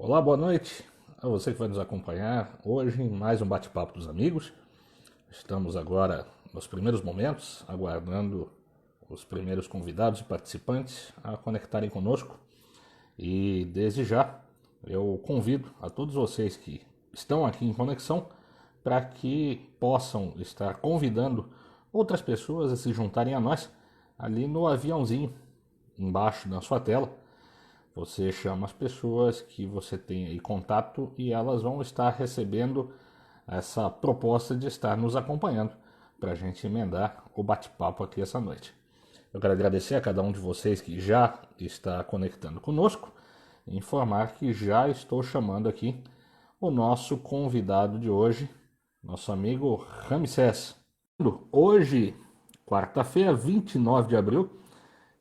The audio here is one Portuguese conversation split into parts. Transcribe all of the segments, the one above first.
Olá, boa noite a você que vai nos acompanhar hoje em mais um bate-papo dos amigos. Estamos agora nos primeiros momentos, aguardando os primeiros convidados e participantes a conectarem conosco. E desde já eu convido a todos vocês que estão aqui em conexão para que possam estar convidando outras pessoas a se juntarem a nós ali no aviãozinho embaixo da sua tela. Você chama as pessoas que você tem aí contato e elas vão estar recebendo essa proposta de estar nos acompanhando para a gente emendar o bate-papo aqui essa noite. Eu quero agradecer a cada um de vocês que já está conectando conosco e informar que já estou chamando aqui o nosso convidado de hoje, nosso amigo Ramsés. Hoje, quarta-feira, 29 de abril,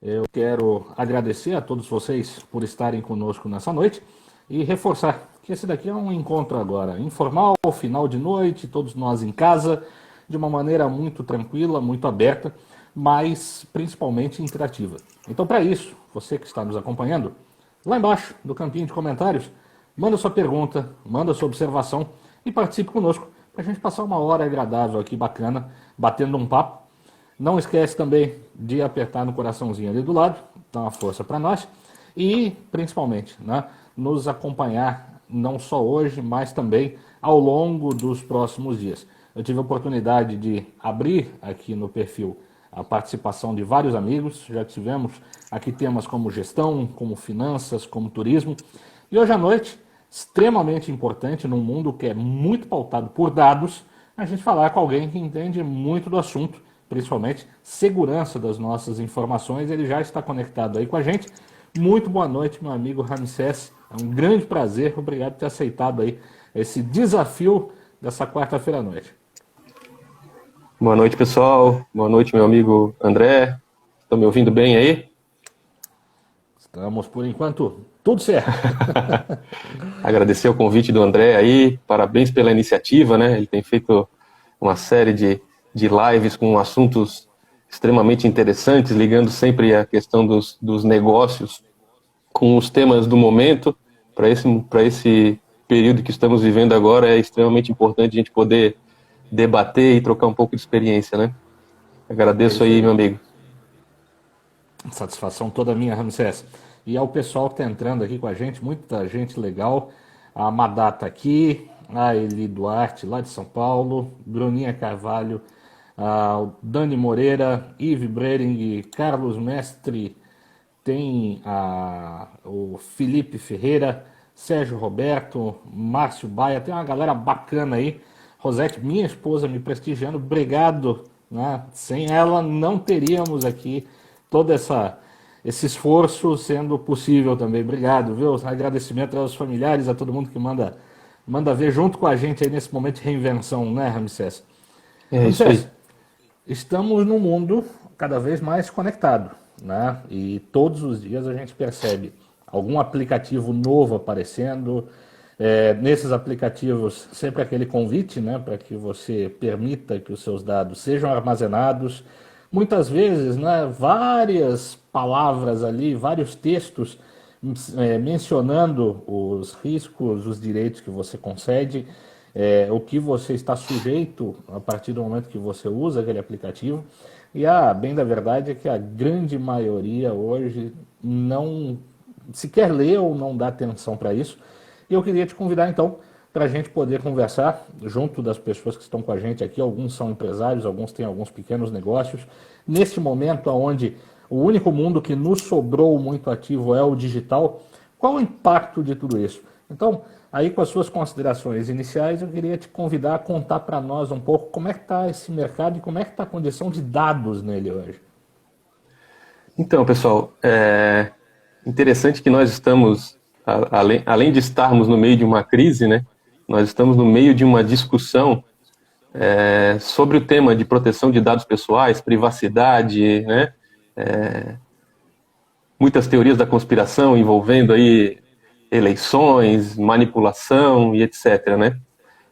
eu quero agradecer a todos vocês por estarem conosco nessa noite e reforçar que esse daqui é um encontro agora informal, final de noite, todos nós em casa, de uma maneira muito tranquila, muito aberta, mas principalmente interativa. Então, para isso, você que está nos acompanhando, lá embaixo do campinho de comentários, manda sua pergunta, manda sua observação e participe conosco para a gente passar uma hora agradável aqui, bacana, batendo um papo. Não esquece também de apertar no coraçãozinho ali do lado, dá uma força para nós e, principalmente, né, nos acompanhar não só hoje, mas também ao longo dos próximos dias. Eu tive a oportunidade de abrir aqui no perfil a participação de vários amigos, já tivemos aqui temas como gestão, como finanças, como turismo, e hoje à noite, extremamente importante num mundo que é muito pautado por dados, a gente falar com alguém que entende muito do assunto, principalmente segurança das nossas informações. Ele já está conectado aí com a gente. Muito boa noite, meu amigo Ramsés. É um grande prazer, obrigado por ter aceitado aí esse desafio dessa quarta-feira à noite. Boa noite, pessoal. Boa noite, meu amigo André. Estão me ouvindo bem aí? Estamos, por enquanto, tudo certo. Agradecer o convite do André aí. Parabéns pela iniciativa, né? Ele tem feito uma série de lives com assuntos extremamente interessantes, ligando sempre a questão dos negócios com os temas do momento. Para esse período que estamos vivendo agora, é extremamente importante a gente poder debater e trocar um pouco de experiência, né? Agradeço aí, meu amigo. Satisfação toda minha, Ramsés. E ao pessoal que está entrando aqui com a gente, muita gente legal. A Madata aqui, a Eli Duarte, lá de São Paulo, Bruninha Carvalho, o Dani Moreira, Yves Brering, Carlos Mestre, tem o Felipe Ferreira, Sérgio Roberto, Márcio Baia, tem uma galera bacana aí. Rosete, minha esposa, me prestigiando, obrigado, né? Sem ela não teríamos aqui todo esse esforço sendo possível também. Obrigado, viu? Agradecimento aos familiares, a todo mundo que manda ver junto com a gente aí nesse momento de reinvenção, né, Ramsés? É isso Ramsés, aí. estamos num mundo cada vez mais conectado, né? E todos os dias a gente percebe algum aplicativo novo aparecendo. Nesses aplicativos, sempre aquele convite, né, para que você permita que os seus dados sejam armazenados. Muitas vezes, né, várias palavras ali, vários textos mencionando os riscos, os direitos que você concede, o que você está sujeito a partir do momento que você usa aquele aplicativo. E bem da verdade é que a grande maioria hoje não sequer lê ou não dá atenção para isso. E eu queria te convidar então para a gente poder conversar junto das pessoas que estão com a gente aqui. Alguns são empresários, alguns têm alguns pequenos negócios. Neste momento onde o único mundo que nos sobrou muito ativo é o digital, qual o impacto de tudo isso? Então, aí com as suas considerações iniciais, eu queria te convidar a contar para nós um pouco como é que está esse mercado e como é que está a condição de dados nele hoje. Então, pessoal, é interessante que nós estamos, além de estarmos no meio de uma crise, né, nós estamos no meio de uma discussão sobre o tema de proteção de dados pessoais, privacidade, né, muitas teorias da conspiração envolvendo aí eleições, manipulação e etc., né?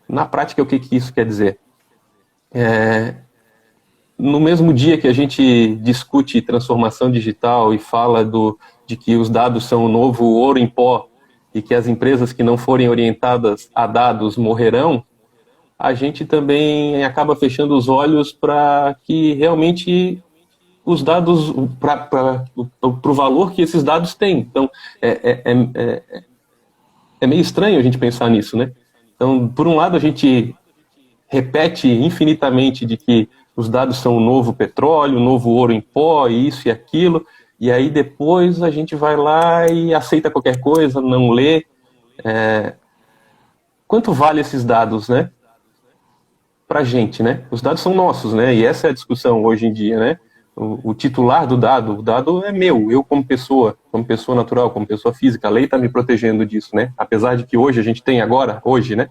Na prática, o que isso quer dizer? No mesmo dia que a gente discute transformação digital e fala de que os dados são o novo ouro em pó e que as empresas que não forem orientadas a dados morrerão, a gente também acaba fechando os olhos para que realmente os dados, para o valor que esses dados têm. Então, é meio estranho a gente pensar nisso, né? Então, por um lado, a gente repete infinitamente de que os dados são o novo petróleo, o novo ouro em pó, isso e aquilo, e aí depois a gente vai lá e aceita qualquer coisa, não lê. Quanto vale esses dados, né? Pra gente, né? Os dados são nossos, né? E essa é a discussão hoje em dia, né? O titular do dado, o dado é meu, eu como pessoa natural, como pessoa física, a lei está me protegendo disso, né? Apesar de que hoje a gente tem hoje, né?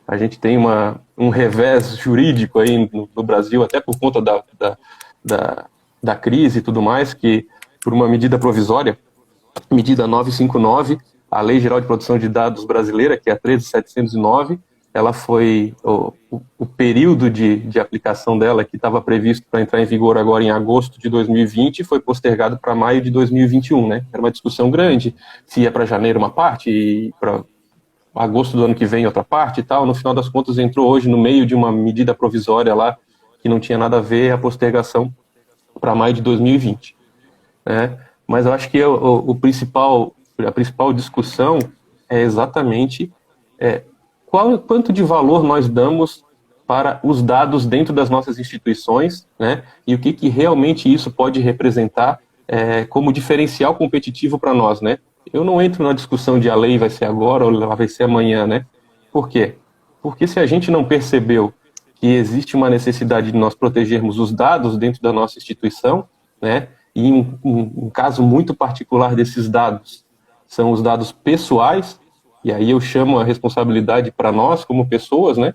A gente tem um revés jurídico aí no Brasil, até por conta da crise e tudo mais, que por uma medida provisória, medida 959, a Lei Geral de Proteção de Dados brasileira, que é a 13.709, ela foi, o período de aplicação dela, que estava previsto para entrar em vigor agora em agosto de 2020, foi postergado para maio de 2021, né? Era uma discussão grande, se ia para janeiro uma parte e para agosto do ano que vem outra parte e tal. No final das contas, entrou hoje no meio de uma medida provisória lá, que não tinha nada a ver, a postergação para maio de 2020, né? Mas eu acho que a principal discussão é exatamente quanto de valor nós damos para os dados dentro das nossas instituições, né? E o que realmente isso pode representar como diferencial competitivo para nós, né? Eu não entro na discussão de a lei vai ser agora ou ela vai ser amanhã, né? Por quê? Porque se a gente não percebeu que existe uma necessidade de nós protegermos os dados dentro da nossa instituição, né? E um caso muito particular desses dados são os dados pessoais, e aí eu chamo a responsabilidade para nós como pessoas, né?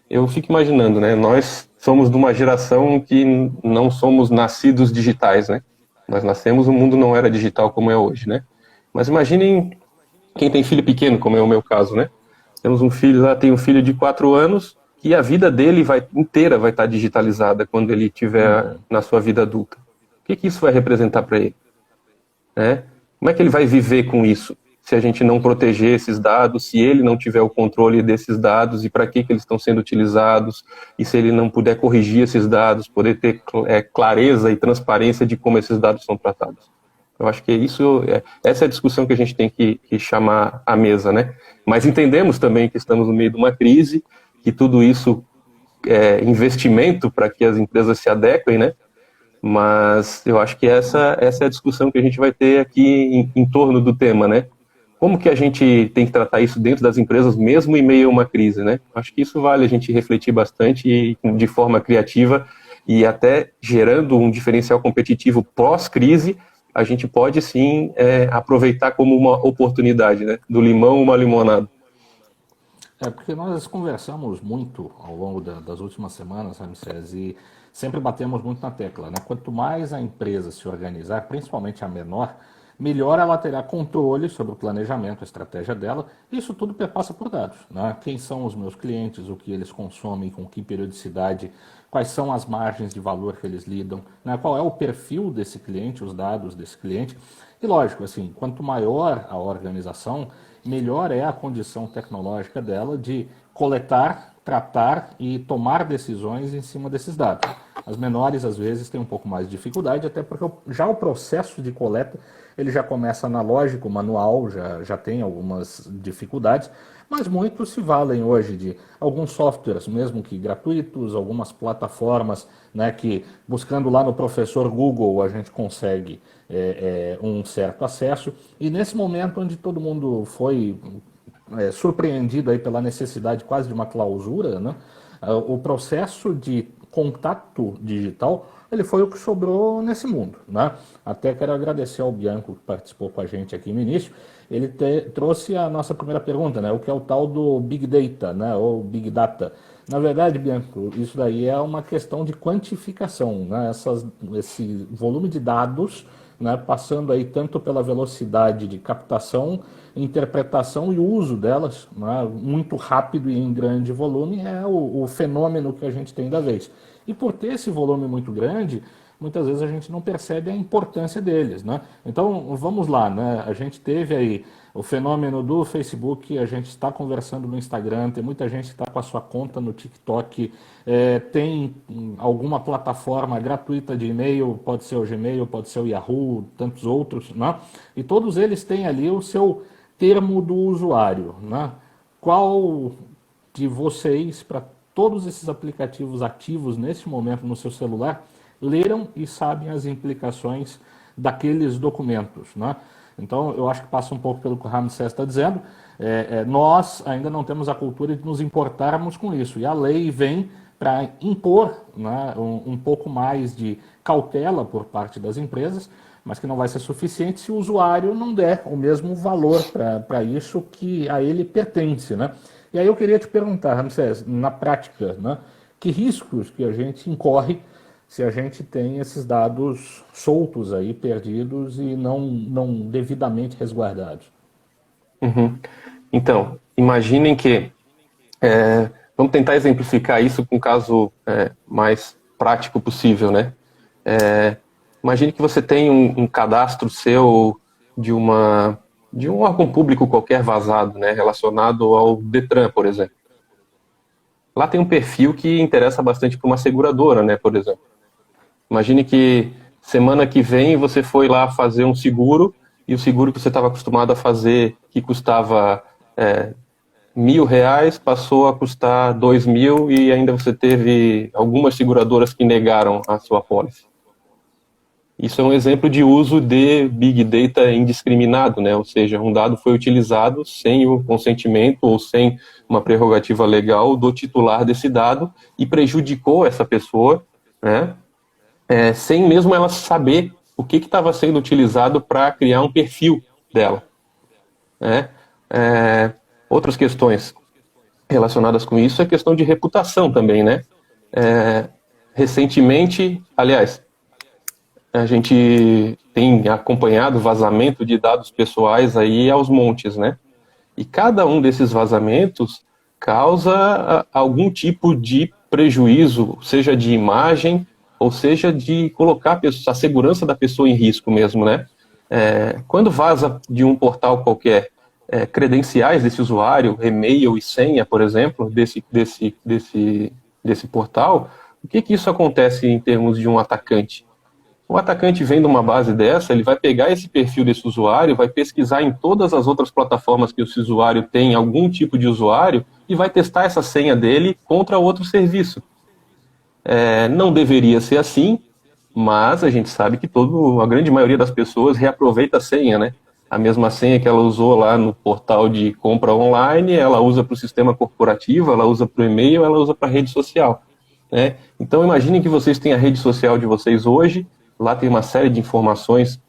Eu fico imaginando, né? Nós somos de uma geração que não somos nascidos digitais, né? Nós nascemos, o mundo não era digital como é hoje, né? Mas imaginem quem tem filho pequeno, como é o meu caso, né? Temos um filho lá, tem um filho de 4 anos, e a vida dele inteira vai estar digitalizada quando ele estiver na sua vida adulta. O que isso vai representar para ele? Como é que ele vai viver com isso? Se a gente não proteger esses dados, se ele não tiver o controle desses dados e para que eles estão sendo utilizados, e se ele não puder corrigir esses dados, poder ter clareza e transparência de como esses dados são tratados. Eu acho que essa é a discussão que a gente tem que chamar à mesa, né? Mas entendemos também que estamos no meio de uma crise, que tudo isso é investimento para que as empresas se adequem, né? Mas eu acho que essa é a discussão que a gente vai ter aqui em torno do tema, né? Como que a gente tem que tratar isso dentro das empresas, mesmo em meio a uma crise, né? Acho que isso vale a gente refletir bastante e de forma criativa e até gerando um diferencial competitivo pós-crise, a gente pode sim aproveitar como uma oportunidade, né? Do limão uma limonada. Porque nós conversamos muito ao longo das últimas semanas, Ramsés, e sempre batemos muito na tecla, né? Quanto mais a empresa se organizar, principalmente a menor, melhor ela terá controle sobre o planejamento, a estratégia dela. Isso tudo passa por dados, né? Quem são os meus clientes, o que eles consomem, com que periodicidade, quais são as margens de valor que eles lidam, né? Qual é o perfil desse cliente, os dados desse cliente. E lógico, assim, quanto maior a organização, melhor é a condição tecnológica dela de coletar, tratar e tomar decisões em cima desses dados. As menores, às vezes, têm um pouco mais de dificuldade, até porque já o processo de coleta ele já começa analógico, manual, já tem algumas dificuldades, mas muitos se valem hoje de alguns softwares, mesmo que gratuitos, algumas plataformas, né, que buscando lá no professor Google a gente consegue um certo acesso. E nesse momento onde todo mundo foi surpreendido aí pela necessidade quase de uma clausura, né, o processo de contato digital ele foi o que sobrou nesse mundo, né? Até quero agradecer ao Bianco que participou com a gente aqui no início. Ele trouxe a nossa primeira pergunta, né? O que é o tal do Big Data, né? Ou Big Data. Na verdade, Bianco, isso daí é uma questão de quantificação, né? Esse volume de dados, né? Passando aí tanto pela velocidade de captação, interpretação e uso delas, né? Muito rápido e em grande volume, é o fenômeno que a gente tem da vez. E por ter esse volume muito grande, muitas vezes a gente não percebe a importância deles, né? Então, vamos lá, né? A gente teve aí o fenômeno do Facebook, a gente está conversando no Instagram, tem muita gente que está com a sua conta no TikTok, tem alguma plataforma gratuita de e-mail, pode ser o Gmail, pode ser o Yahoo, tantos outros, né? E todos eles têm ali o seu termo do usuário, né? Qual de vocês, para todos esses aplicativos ativos nesse momento no seu celular, leram e sabem as implicações daqueles documentos, né? Então, eu acho que passa um pouco pelo que o Ramsés está dizendo. Nós ainda não temos a cultura de nos importarmos com isso. E a lei vem para impor, né, um pouco mais de cautela por parte das empresas, mas que não vai ser suficiente se o usuário não der o mesmo valor para isso que a ele pertence, né? E aí eu queria te perguntar, Ramsés, na prática, né, que riscos que a gente incorre se a gente tem esses dados soltos aí, perdidos e não devidamente resguardados? Uhum. Então, imaginem que, vamos tentar exemplificar isso com um caso mais prático possível, né? Imagine que você tem um cadastro seu de um órgão público qualquer vazado, né, relacionado ao Detran, por exemplo. Lá tem um perfil que interessa bastante para uma seguradora, né, por exemplo. Imagine que semana que vem você foi lá fazer um seguro e o seguro que você estava acostumado a fazer, que custava R$ 1.000, passou a custar 2.000 e ainda você teve algumas seguradoras que negaram a sua pólice. Isso é um exemplo de uso de Big Data indiscriminado, né? Ou seja, um dado foi utilizado sem o consentimento ou sem uma prerrogativa legal do titular desse dado e prejudicou essa pessoa, né? Sem mesmo ela saber o que estava sendo utilizado para criar um perfil dela, né? Outras questões relacionadas com isso é questão de reputação também, né? Recentemente, aliás, a gente tem acompanhado vazamento de dados pessoais aí aos montes, né? E cada um desses vazamentos causa algum tipo de prejuízo, seja de imagem, ou seja de colocar a segurança da pessoa em risco mesmo, né? Quando vaza de um portal qualquer credenciais desse usuário, e-mail e senha, por exemplo, desse portal, o que isso acontece em termos de um atacante? O atacante vem de uma base dessa, ele vai pegar esse perfil desse usuário, vai pesquisar em todas as outras plataformas que esse usuário tem algum tipo de usuário e vai testar essa senha dele contra outro serviço. Não deveria ser assim, mas a gente sabe que a grande maioria das pessoas reaproveita a senha, né? A mesma senha que ela usou lá no portal de compra online, ela usa para o sistema corporativo, ela usa para o e-mail, ela usa para a rede social, né? Então imaginem que vocês têm a rede social de vocês hoje, lá tem uma série de informações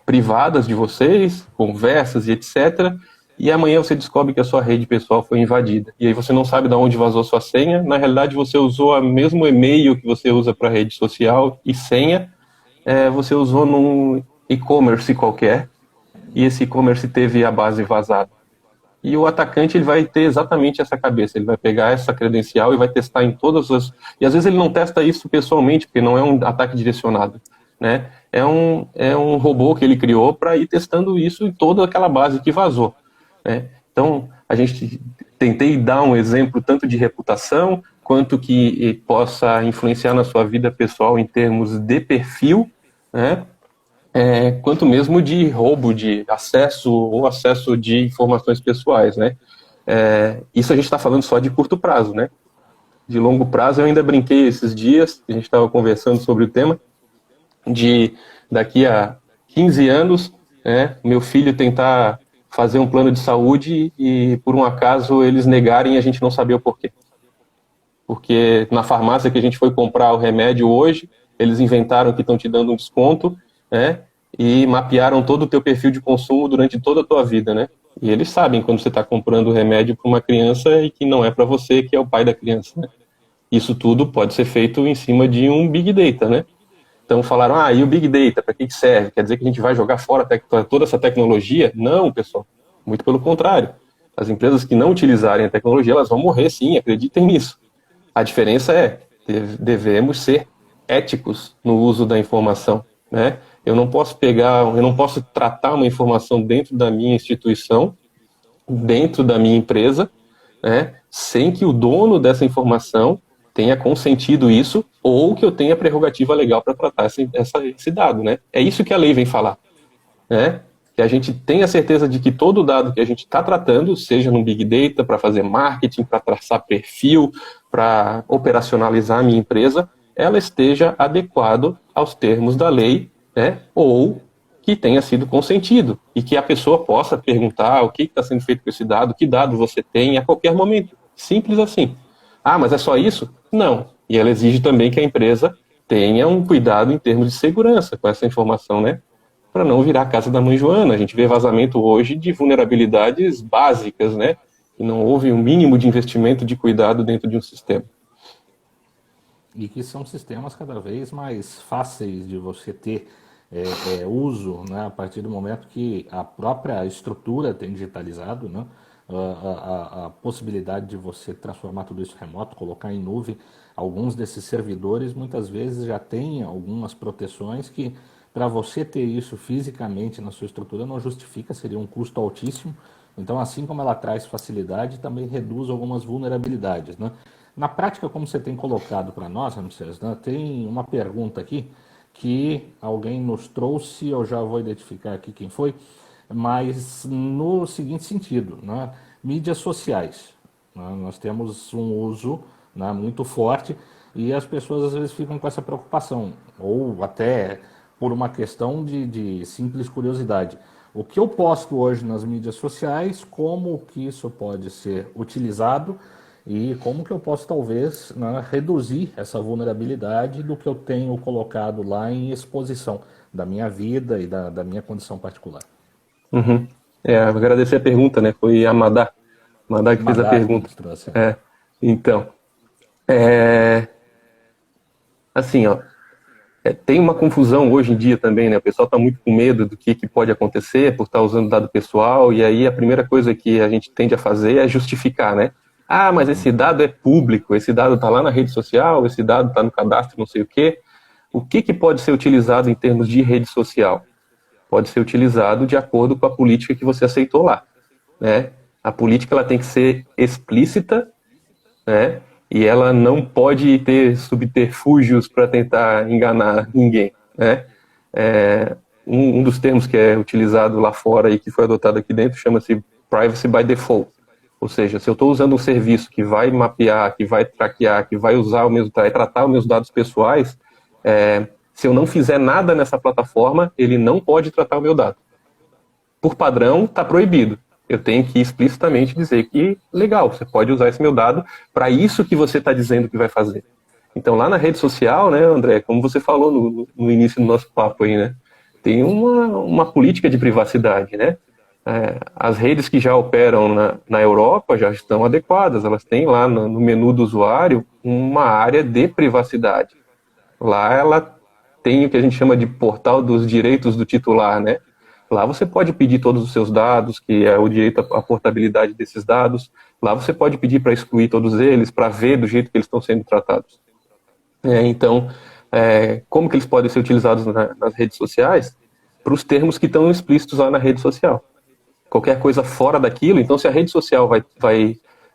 privadas de vocês, conversas e etc. E amanhã você descobre que a sua rede pessoal foi invadida. E aí você não sabe de onde vazou sua senha. Na realidade, você usou o mesmo e-mail que você usa para rede social e senha. Você usou num e-commerce qualquer. E esse e-commerce teve a base vazada. E o atacante ele vai ter exatamente essa cabeça. Ele vai pegar essa credencial e vai testar em todas as... E às vezes ele não testa isso pessoalmente, porque não é um ataque direcionado, né? É um robô que ele criou para ir testando isso em toda aquela base que vazou, né? Então, a gente tentei dar um exemplo tanto de reputação, quanto que possa influenciar na sua vida pessoal em termos de perfil, né? Quanto mesmo de roubo de acesso ou acesso de informações pessoais, né? Isso a gente está falando só de curto prazo, né? De longo prazo, eu ainda brinquei esses dias, a gente estava conversando sobre o tema, de daqui a 15 anos, né, meu filho tentar fazer um plano de saúde e, por um acaso, eles negarem e a gente não saber o porquê. Porque na farmácia que a gente foi comprar o remédio hoje, eles inventaram que estão te dando um desconto, né? E mapearam todo o teu perfil de consumo durante toda a tua vida, né? E eles sabem quando você está comprando remédio para uma criança e que não é para você, que é o pai da criança, né? Isso tudo pode ser feito em cima de um Big Data, né? Então falaram, e o Big Data, para que serve? Quer dizer que a gente vai jogar fora toda essa tecnologia? Não, pessoal, muito pelo contrário. As empresas que não utilizarem a tecnologia, elas vão morrer sim, acreditem nisso. A diferença devemos ser éticos no uso da informação, né? Eu não posso tratar uma informação dentro da minha instituição, dentro da minha empresa, né, sem que o dono dessa informação tenha consentido isso ou que eu tenha prerrogativa legal para tratar esse dado, né? É isso que a lei vem falar, né? Que a gente tenha certeza de que todo dado que a gente está tratando, seja no Big Data, para fazer marketing, para traçar perfil, para operacionalizar a minha empresa, ela esteja adequado aos termos da lei, né? Ou que tenha sido consentido e que a pessoa possa perguntar o que está sendo feito com esse dado, que dado você tem a qualquer momento. Simples assim. Ah, mas é só isso? Não. E ela exige também que a empresa tenha um cuidado em termos de segurança com essa informação, né? Para não virar a casa da mãe Joana. A gente vê vazamento hoje de vulnerabilidades básicas, né? E não houve um mínimo de investimento de cuidado dentro de um sistema. E que são sistemas cada vez mais fáceis de você ter uso, né, a partir do momento que a própria estrutura tem digitalizado, né, a possibilidade de você transformar tudo isso remoto, colocar em nuvem. Alguns desses servidores muitas vezes já têm algumas proteções que, para você ter isso fisicamente na sua estrutura, não justifica, seria um custo altíssimo. Então, assim como ela traz facilidade, também reduz algumas vulnerabilidades, né? Na prática, como você tem colocado para nós, Ramsés, né, tem uma pergunta aqui que alguém nos trouxe, eu já vou identificar aqui quem foi, mas no seguinte sentido, né, mídias sociais. Né, nós temos um uso, né, muito forte e as pessoas às vezes ficam com essa preocupação, ou até por uma questão de simples curiosidade. O que eu posto hoje nas mídias sociais, como que isso pode ser utilizado e como que eu posso talvez, né, reduzir essa vulnerabilidade do que eu tenho colocado lá em exposição da minha vida e da minha condição particular. Uhum. Agradecer a pergunta, né? Foi a Madá que fez a Madar que pergunta. nos trouxe. Então, assim, ó, tem uma confusão hoje em dia também, né? O pessoal está muito com medo do que pode acontecer por estar usando dado pessoal, e aí a primeira coisa que a gente tende a fazer é justificar, né? Ah, mas esse dado é público, esse dado está lá na rede social, esse dado está no cadastro, não sei o quê. O que pode ser utilizado em termos de rede social? Pode ser utilizado de acordo com a política que você aceitou lá, né? A política ela tem que ser explícita, né? E ela não pode ter subterfúgios para tentar enganar ninguém, né? Um dos termos que é utilizado lá fora e que foi adotado aqui dentro chama-se privacy by default. Ou seja, se eu estou usando um serviço que vai mapear, que vai traquear, que vai usar vai tratar os meus dados pessoais, se eu não fizer nada nessa plataforma, ele não pode tratar o meu dado. Por padrão, está proibido. Eu tenho que explicitamente dizer que, legal, você pode usar esse meu dado para isso que você está dizendo que vai fazer. Então, lá na rede social, né, André, como você falou no início do nosso papo aí, né, tem uma política de privacidade, né? As redes que já operam na Europa já estão adequadas, elas têm lá no menu do usuário uma área de privacidade. Lá ela tem o que a gente chama de portal dos direitos do titular, né? Lá você pode pedir todos os seus dados, que é o direito à portabilidade desses dados. Lá você pode pedir para excluir todos eles, para ver do jeito que eles estão sendo tratados. Então, como que eles podem ser utilizados nas redes sociais? Para os termos que estão explícitos lá na rede social. Qualquer coisa fora daquilo, então se a rede social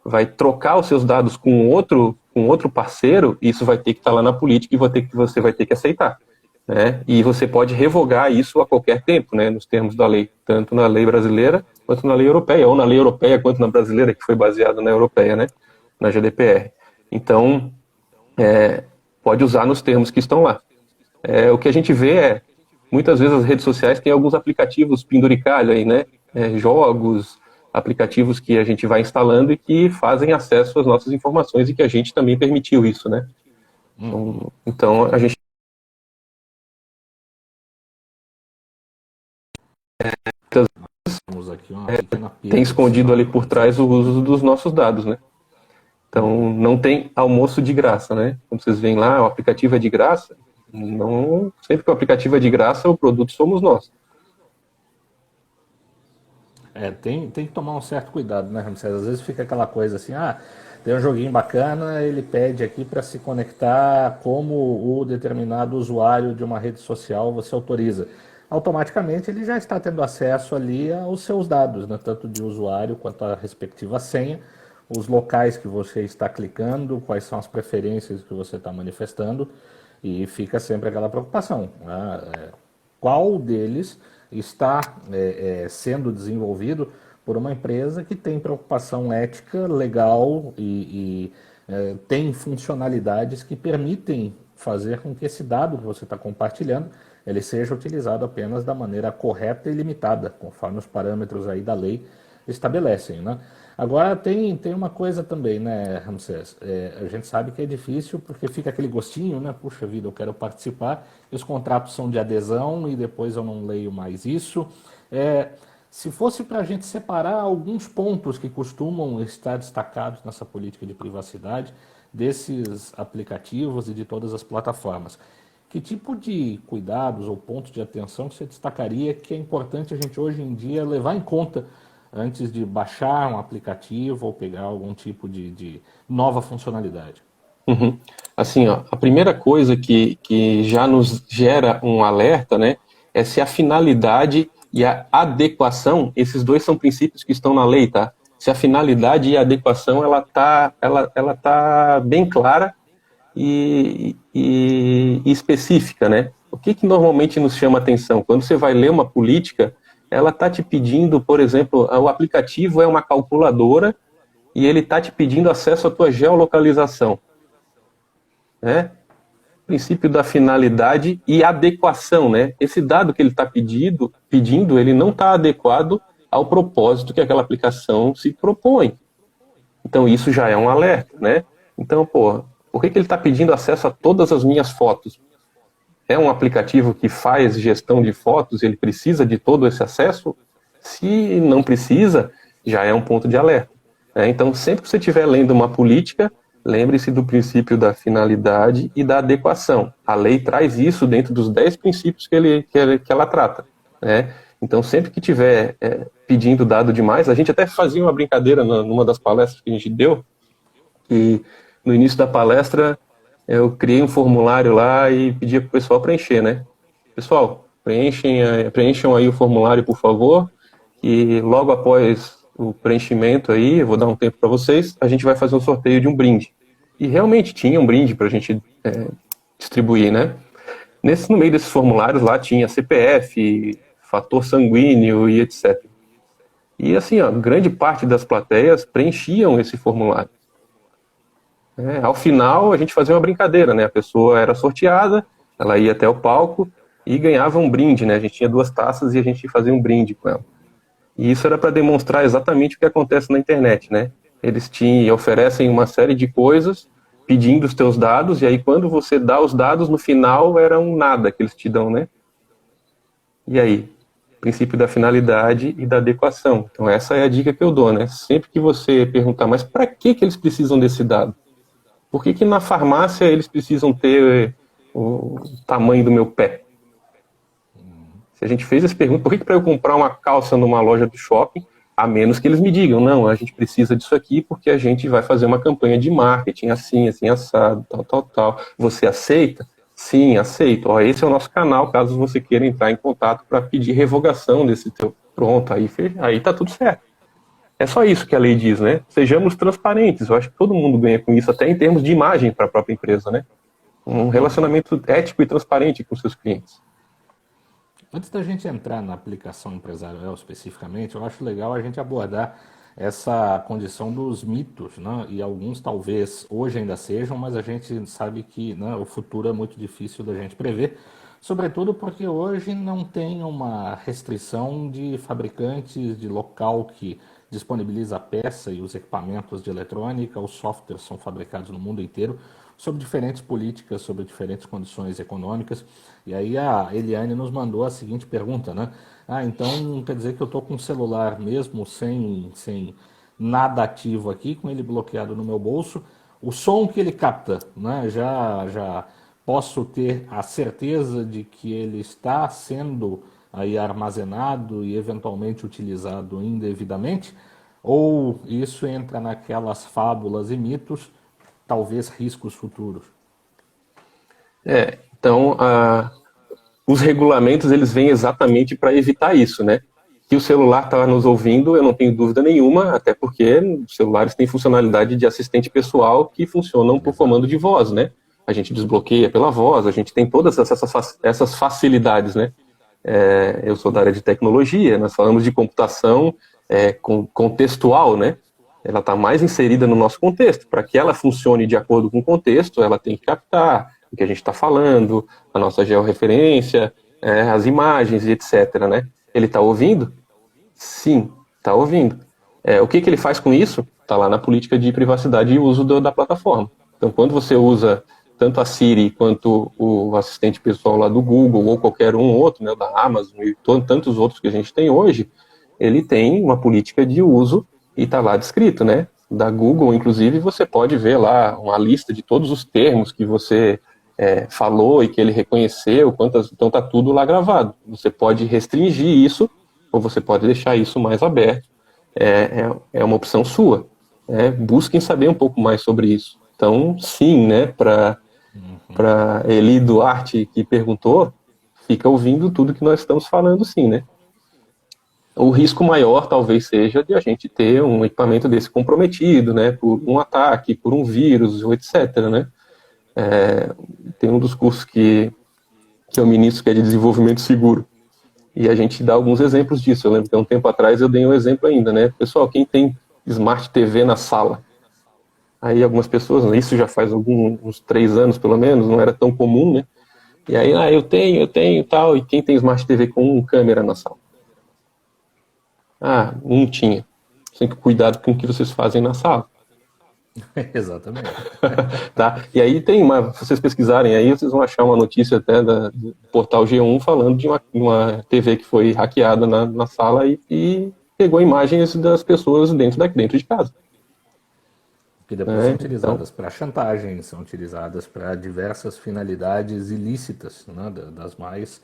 vai trocar os seus dados com outro parceiro, isso vai ter que estar lá na política e você vai ter que aceitar. Né? E você pode revogar isso a qualquer tempo, né, nos termos da lei, tanto na lei brasileira quanto na lei europeia, ou na lei europeia quanto na brasileira, que foi baseada na europeia, né, na GDPR. Então, pode usar nos termos que estão lá. O que a gente vê muitas vezes as redes sociais têm alguns aplicativos penduricalho aí, né, jogos, aplicativos que a gente vai instalando e que fazem acesso às nossas informações e que a gente também permitiu isso, né. Então a gente Temos aqui uma pequena tem escondido ali por trás o uso dos nossos dados, né? Então, não tem almoço de graça, né? Como vocês veem lá, o aplicativo é de graça. Não, sempre que o aplicativo é de graça, o produto somos nós. tem que tomar um certo cuidado, né, Ramsés? Às vezes fica aquela coisa assim, tem um joguinho bacana, ele pede aqui para se conectar como o determinado usuário de uma rede social você autoriza. Automaticamente ele já está tendo acesso ali aos seus dados, né? Tanto de usuário quanto a respectiva senha, os locais que você está clicando, quais são as preferências que você está manifestando, e fica sempre aquela preocupação, né? Qual deles está sendo desenvolvido por uma empresa que tem preocupação ética, legal e tem funcionalidades que permitem fazer com que esse dado que você está compartilhando ele seja utilizado apenas da maneira correta e limitada, conforme os parâmetros aí da lei estabelecem, né? Agora tem uma coisa também, né, Ramsés? A gente sabe que é difícil porque fica aquele gostinho, né? Puxa vida, eu quero participar, e os contratos são de adesão e depois eu não leio mais isso. Se fosse para a gente separar alguns pontos que costumam estar destacados nessa política de privacidade desses aplicativos e de todas as plataformas, que tipo de cuidados ou pontos de atenção que você destacaria que é importante a gente hoje em dia levar em conta antes de baixar um aplicativo ou pegar algum tipo de nova funcionalidade? Uhum. Assim, ó, a primeira coisa que já nos gera um alerta, né, é se a finalidade e a adequação, esses dois são princípios que estão na lei, tá? Se a finalidade e a adequação, ela tá bem clara e específica, né? O que normalmente nos chama atenção? Quando você vai ler uma política, ela está te pedindo, por exemplo, o aplicativo é uma calculadora e ele está te pedindo acesso à tua geolocalização, né? Princípio da finalidade e adequação, né? Esse dado que ele está pedindo, ele não está adequado ao propósito que aquela aplicação se propõe. Então isso já é um alerta, né? Então, pô, por que ele está pedindo acesso a todas as minhas fotos? É um aplicativo que faz gestão de fotos, ele precisa de todo esse acesso? Se não precisa, já é um ponto de alerta, né? Então, sempre que você estiver lendo uma política, lembre-se do princípio da finalidade e da adequação. A lei traz isso dentro dos 10 princípios que ela trata, né? Então, sempre que tiver pedindo dado demais, a gente até fazia uma brincadeira numa das palestras que a gente deu, que no início da palestra eu criei um formulário lá e pedia para o pessoal preencher, né? Pessoal, preencham aí o formulário, por favor, e logo após o preenchimento aí, eu vou dar um tempo para vocês, a gente vai fazer um sorteio de um brinde. E realmente tinha um brinde para a gente distribuir, né? No meio desses formulários lá tinha CPF, fator sanguíneo e etc. E assim, ó, grande parte das plateias preenchiam esse formulário. Ao final, a gente fazia uma brincadeira, né? A pessoa era sorteada, ela ia até o palco e ganhava um brinde, né? A gente tinha 2 taças e a gente fazia um brinde com ela. E isso era para demonstrar exatamente o que acontece na internet, né? Eles oferecem uma série de coisas pedindo os teus dados, e aí quando você dá os dados, no final era um nada que eles te dão, né? E aí? Princípio da finalidade e da adequação. Então essa é a dica que eu dou, né? Sempre que você perguntar, mas para que eles precisam desse dado? Por que na farmácia eles precisam ter o tamanho do meu pé? Se a gente fez essa pergunta, por que para eu comprar uma calça numa loja do shopping, a menos que eles me digam, não, a gente precisa disso aqui porque a gente vai fazer uma campanha de marketing assim, assim, assado, tal. Você aceita? Sim, aceito. Ó, esse é o nosso canal, caso você queira entrar em contato para pedir revogação desse teu... Pronto, aí tá tudo certo. É só isso que a lei diz, né? Sejamos transparentes. Eu acho que todo mundo ganha com isso, até em termos de imagem para a própria empresa, né? Um relacionamento ético e transparente com seus clientes. Antes da gente entrar na aplicação empresarial especificamente, eu acho legal a gente abordar essa condição dos mitos, né? E alguns talvez hoje ainda sejam, mas a gente sabe que, né, o futuro é muito difícil da gente prever, sobretudo porque hoje não tem uma restrição de fabricantes, de local que disponibiliza a peça e os equipamentos de eletrônica, os softwares são fabricados no mundo inteiro, sobre diferentes políticas, sobre diferentes condições econômicas. E aí a Eliane nos mandou a seguinte pergunta, né? Então quer dizer que eu estou com um celular mesmo sem nada ativo aqui, com ele bloqueado no meu bolso, o som que ele capta, né? Já posso ter a certeza de que ele está sendo aí armazenado e eventualmente utilizado indevidamente? Ou isso entra naquelas fábulas e mitos, talvez riscos futuros? Então, os regulamentos eles vêm exatamente para evitar isso, né? Que o celular está nos ouvindo, eu não tenho dúvida nenhuma, até porque os celulares têm funcionalidade de assistente pessoal que funcionam por comando de voz, né? A gente desbloqueia pela voz, a gente tem todas essas facilidades, né? Eu sou da área de tecnologia, nós falamos de computação contextual, né? Ela está mais inserida no nosso contexto. Para que ela funcione de acordo com o contexto, ela tem que captar o que a gente está falando, a nossa georreferência, as imagens e etc. Né? Ele está ouvindo? Sim, está ouvindo. O que ele faz com isso? Está lá na política de privacidade e uso da plataforma. Então, quando você usa tanto a Siri quanto o assistente pessoal lá do Google ou qualquer um outro, né, da Amazon e tantos outros que a gente tem hoje, ele tem uma política de uso e está lá descrito, né? Da Google, inclusive, você pode ver lá uma lista de todos os termos que você falou e que ele reconheceu, então está tudo lá gravado. Você pode restringir isso ou você pode deixar isso mais aberto. É uma opção sua. Busquem saber um pouco mais sobre isso. Então, sim, né? Para Eli Duarte, que perguntou, fica ouvindo tudo que nós estamos falando, sim, né? O risco maior talvez seja de a gente ter um equipamento desse comprometido, né, por um ataque, por um vírus, etc, né? Tem um dos cursos que eu ministro que é de desenvolvimento seguro, e a gente dá alguns exemplos disso. Eu lembro que há um tempo atrás eu dei um exemplo ainda, né? Pessoal, quem tem Smart TV na sala? Aí algumas pessoas, isso já faz uns 3 anos pelo menos, não era tão comum, né? E aí, eu tenho tal, e quem tem Smart TV com câmera na sala? Não tinha. Tem que cuidar com o que vocês fazem na sala. Exatamente. Tá? E aí se vocês pesquisarem aí, vocês vão achar uma notícia até do portal G1 falando de uma TV que foi hackeada na sala e pegou imagens das pessoas dentro de casa. Que depois são utilizadas para chantagem, são utilizadas para diversas finalidades ilícitas, né, das mais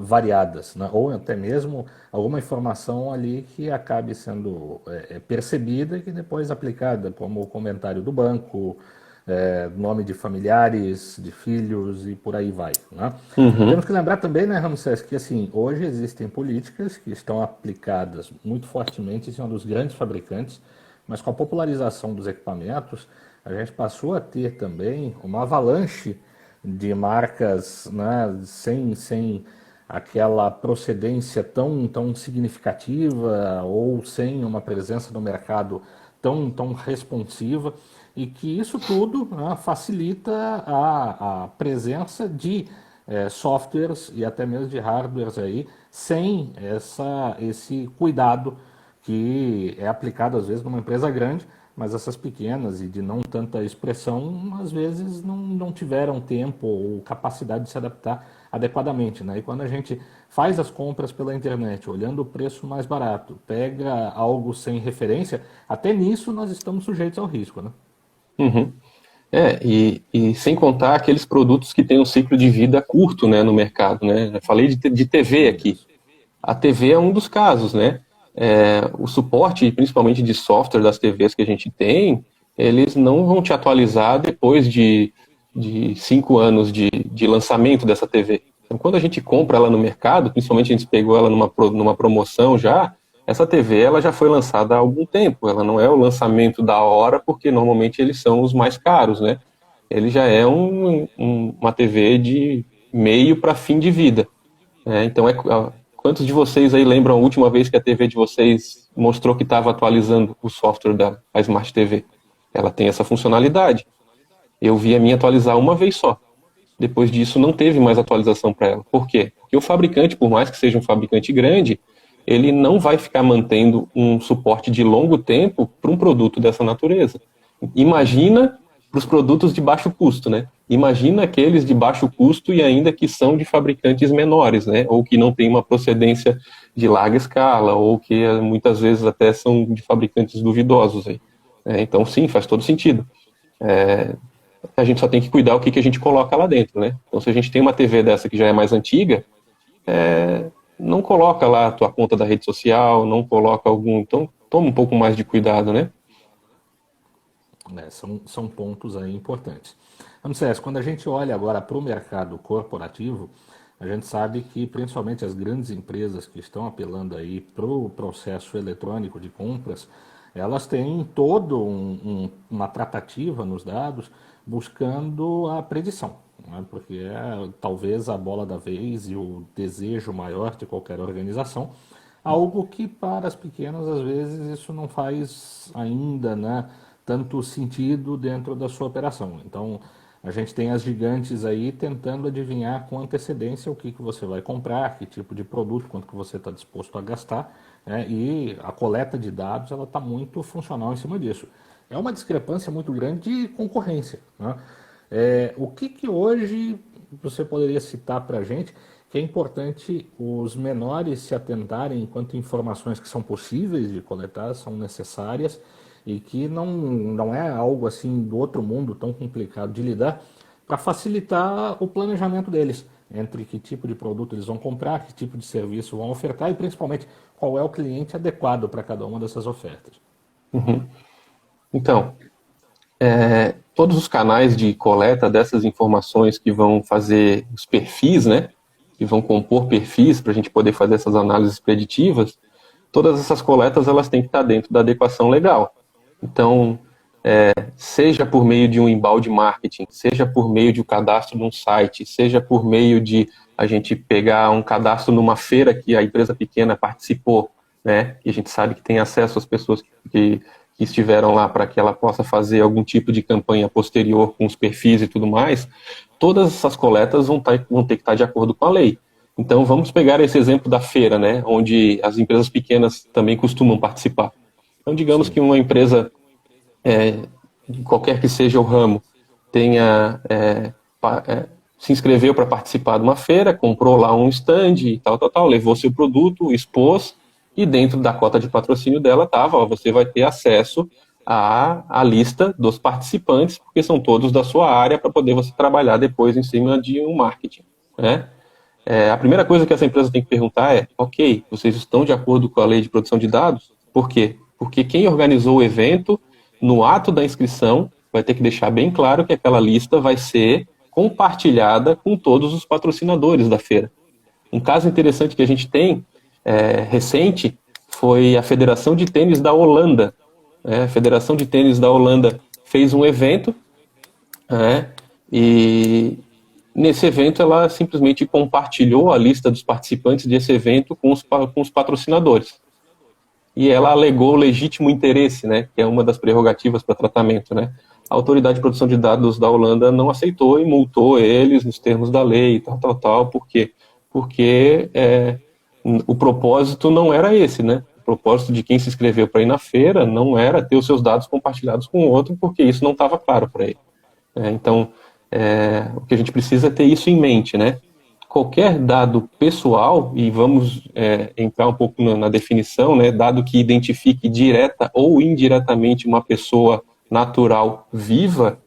variadas, né, ou até mesmo alguma informação ali que acabe sendo percebida e que depois aplicada, como o comentário do banco, nome de familiares, de filhos e por aí vai. Né? Temos que lembrar também, né, Ramsés, que assim, hoje existem políticas que estão aplicadas muito fortemente em cima dos grandes fabricantes, mas com a popularização dos equipamentos, a gente passou a ter também uma avalanche de marcas, né, sem aquela procedência tão significativa ou sem uma presença no mercado tão responsiva, e que isso tudo, né, facilita a presença de softwares e até mesmo de hardwares aí, sem esse cuidado que é aplicado às vezes numa empresa grande, mas essas pequenas e de não tanta expressão, às vezes não tiveram tempo ou capacidade de se adaptar adequadamente. Né? E quando a gente faz as compras pela internet, olhando o preço mais barato, pega algo sem referência, até nisso nós estamos sujeitos ao risco. Né? Uhum. E sem contar aqueles produtos que têm um ciclo de vida curto, né, no mercado, né? Eu falei de TV aqui. A TV é um dos casos, né? O suporte, principalmente de software das TVs que a gente tem, eles não vão te atualizar depois de 5 anos de lançamento dessa TV. Então, quando a gente compra ela no mercado, principalmente a gente pegou ela numa promoção já, essa TV ela já foi lançada há algum tempo. Ela não é o lançamento da hora, porque normalmente eles são os mais caros, né? Ele já é uma TV de meio para fim de vida. Então, quantos de vocês aí lembram a última vez que a TV de vocês mostrou que estava atualizando o software dela, a Smart TV? Ela tem essa funcionalidade. Eu vi a minha atualizar uma vez só. Depois disso, não teve mais atualização para ela. Por quê? Porque o fabricante, por mais que seja um fabricante grande, ele não vai ficar mantendo um suporte de longo tempo para um produto dessa natureza. Imagina para os produtos de baixo custo, né? Imagina aqueles de baixo custo e ainda que são de fabricantes menores, né? Ou que não tem uma procedência de larga escala, ou que muitas vezes até são de fabricantes duvidosos aí. Então, sim, faz todo sentido. A gente só tem que cuidar o que a gente coloca lá dentro, né? Então, se a gente tem uma TV dessa que já é mais antiga, não coloca lá a tua conta da rede social, não coloca algum... Então, toma um pouco mais de cuidado, né? São pontos aí importantes. Ramsés, quando a gente olha agora para o mercado corporativo, a gente sabe que principalmente as grandes empresas que estão apelando aí para o processo eletrônico de compras, elas têm uma tratativa nos dados buscando a predição, né? Porque é talvez a bola da vez e o desejo maior de qualquer organização, algo que para as pequenas às vezes isso não faz ainda, né, tanto sentido dentro da sua operação. Então, a gente tem as gigantes aí tentando adivinhar com antecedência o que você vai comprar, que tipo de produto, quanto que você está disposto a gastar, né? E a coleta de dados ela está muito funcional em cima disso. É uma discrepância muito grande de concorrência, né? O que hoje você poderia citar para a gente que é importante os menores se atentarem enquanto informações que são possíveis de coletar, são necessárias e que não é algo assim do outro mundo tão complicado de lidar para facilitar o planejamento deles entre que tipo de produto eles vão comprar, que tipo de serviço vão ofertar e principalmente qual é o cliente adequado para cada uma dessas ofertas. Uhum. Então, todos os canais de coleta dessas informações que vão fazer os perfis, né, que vão compor perfis para a gente poder fazer essas análises preditivas, todas essas coletas elas têm que estar dentro da adequação legal. Então, seja por meio de um embalde marketing, seja por meio de um cadastro num site, seja por meio de a gente pegar um cadastro numa feira que a empresa pequena participou, né, e a gente sabe que tem acesso às pessoas que estiveram lá para que ela possa fazer algum tipo de campanha posterior com os perfis e tudo mais, todas essas coletas vão ter que estar de acordo com a lei. Então, vamos pegar esse exemplo da feira, né, onde as empresas pequenas também costumam participar. Então, digamos Sim. que uma empresa, qualquer que seja o ramo, tenha se inscreveu para participar de uma feira, comprou lá um stand e tal, levou seu produto, expôs, e dentro da cota de patrocínio dela estava, você vai ter acesso à lista dos participantes, porque são todos da sua área, para poder você trabalhar depois em cima de um marketing, né? A primeira coisa que essa empresa tem que perguntar é, ok, vocês estão de acordo com a lei de proteção de dados? Por quê? Porque quem organizou o evento, no ato da inscrição, vai ter que deixar bem claro que aquela lista vai ser compartilhada com todos os patrocinadores da feira. Um caso interessante que a gente tem, recente, foi a Federação de Tênis da Holanda. A Federação de Tênis da Holanda fez um evento, e nesse evento ela simplesmente compartilhou a lista dos participantes desse evento com os patrocinadores. E ela alegou legítimo interesse, né, que é uma das prerrogativas para tratamento, né. A Autoridade de Proteção de Dados da Holanda não aceitou e multou eles nos termos da lei, tal. Por quê? Porque o propósito não era esse, né? O propósito de quem se inscreveu para ir na feira não era ter os seus dados compartilhados com o outro, porque isso não estava claro para ele. Então, o que a gente precisa é ter isso em mente, né? Qualquer dado pessoal, e vamos entrar um pouco na definição, né? Dado que identifique direta ou indiretamente uma pessoa natural viva,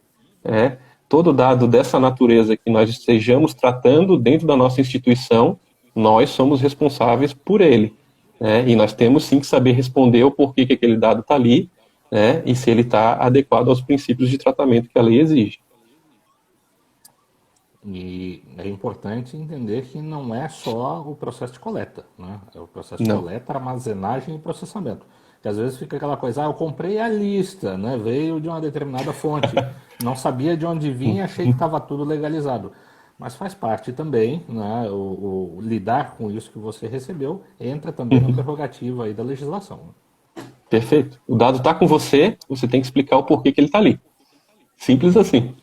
todo dado dessa natureza que nós estejamos tratando dentro da nossa instituição, nós somos responsáveis por ele, né? E nós temos sim que saber responder o porquê que aquele dado está ali, né? E se ele está adequado aos princípios de tratamento que a lei exige. E é importante entender que não é só o processo de coleta, né? É o processo de Não. coleta, armazenagem e processamento. Que às vezes fica aquela coisa, eu comprei a lista, né? Veio de uma determinada fonte, não sabia de onde vinha, achei que estava tudo legalizado. Mas faz parte também, né? O lidar com isso que você recebeu entra também na prerrogativa aí da legislação. Perfeito. O dado está com você, você tem que explicar o porquê que ele está ali. Simples assim.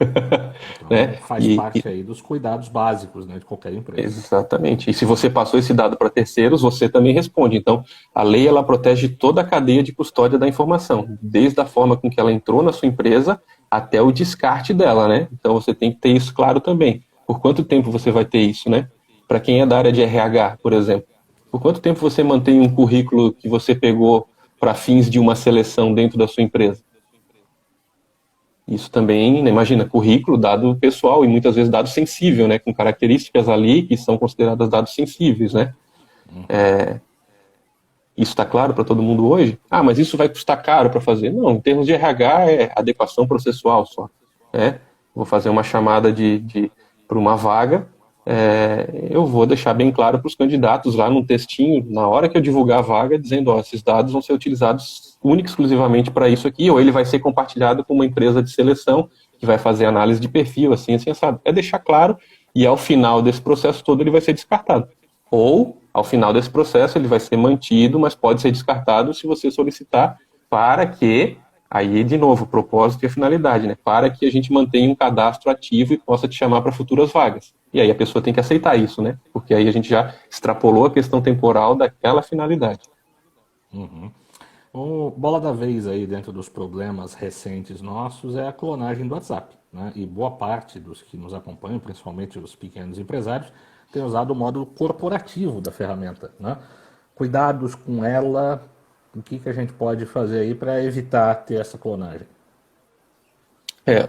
Então, Né? faz parte aí dos cuidados básicos, né, de qualquer empresa. Exatamente. E se você passou esse dado para terceiros, você também responde. Então, a lei ela protege toda a cadeia de custódia da informação, desde a forma com que ela entrou na sua empresa até o descarte dela, né? Então, você tem que ter isso claro também. Por quanto tempo você vai ter isso, né? Para quem é da área de RH, por exemplo. Por quanto tempo você mantém um currículo que você pegou para fins de uma seleção dentro da sua empresa? Isso também, né, imagina, currículo, dado pessoal e muitas vezes dado sensível, né, com características ali que são consideradas dados sensíveis, né. Isso está claro para todo mundo hoje? Ah, mas isso vai custar caro para fazer? Não, em termos de RH é adequação processual só. Né? Vou fazer uma chamada para uma vaga, eu vou deixar bem claro para os candidatos lá num textinho, na hora que eu divulgar a vaga, dizendo, ó, esses dados vão ser utilizados única e exclusivamente para isso aqui, ou ele vai ser compartilhado com uma empresa de seleção que vai fazer análise de perfil, assim, sabe? É deixar claro, e ao final desse processo todo ele vai ser descartado. Ou, ao final desse processo, ele vai ser mantido, mas pode ser descartado se você solicitar para que, aí, de novo, o propósito e a finalidade, né? Para que a gente mantenha um cadastro ativo e possa te chamar para futuras vagas. E aí a pessoa tem que aceitar isso, né? Porque aí a gente já extrapolou a questão temporal daquela finalidade. Uhum. O bola da vez aí dentro dos problemas recentes nossos é a clonagem do WhatsApp, né? E boa parte dos que nos acompanham, principalmente os pequenos empresários, tem usado o modo corporativo da ferramenta, né? Cuidados com ela, o que a gente pode fazer aí para evitar ter essa clonagem?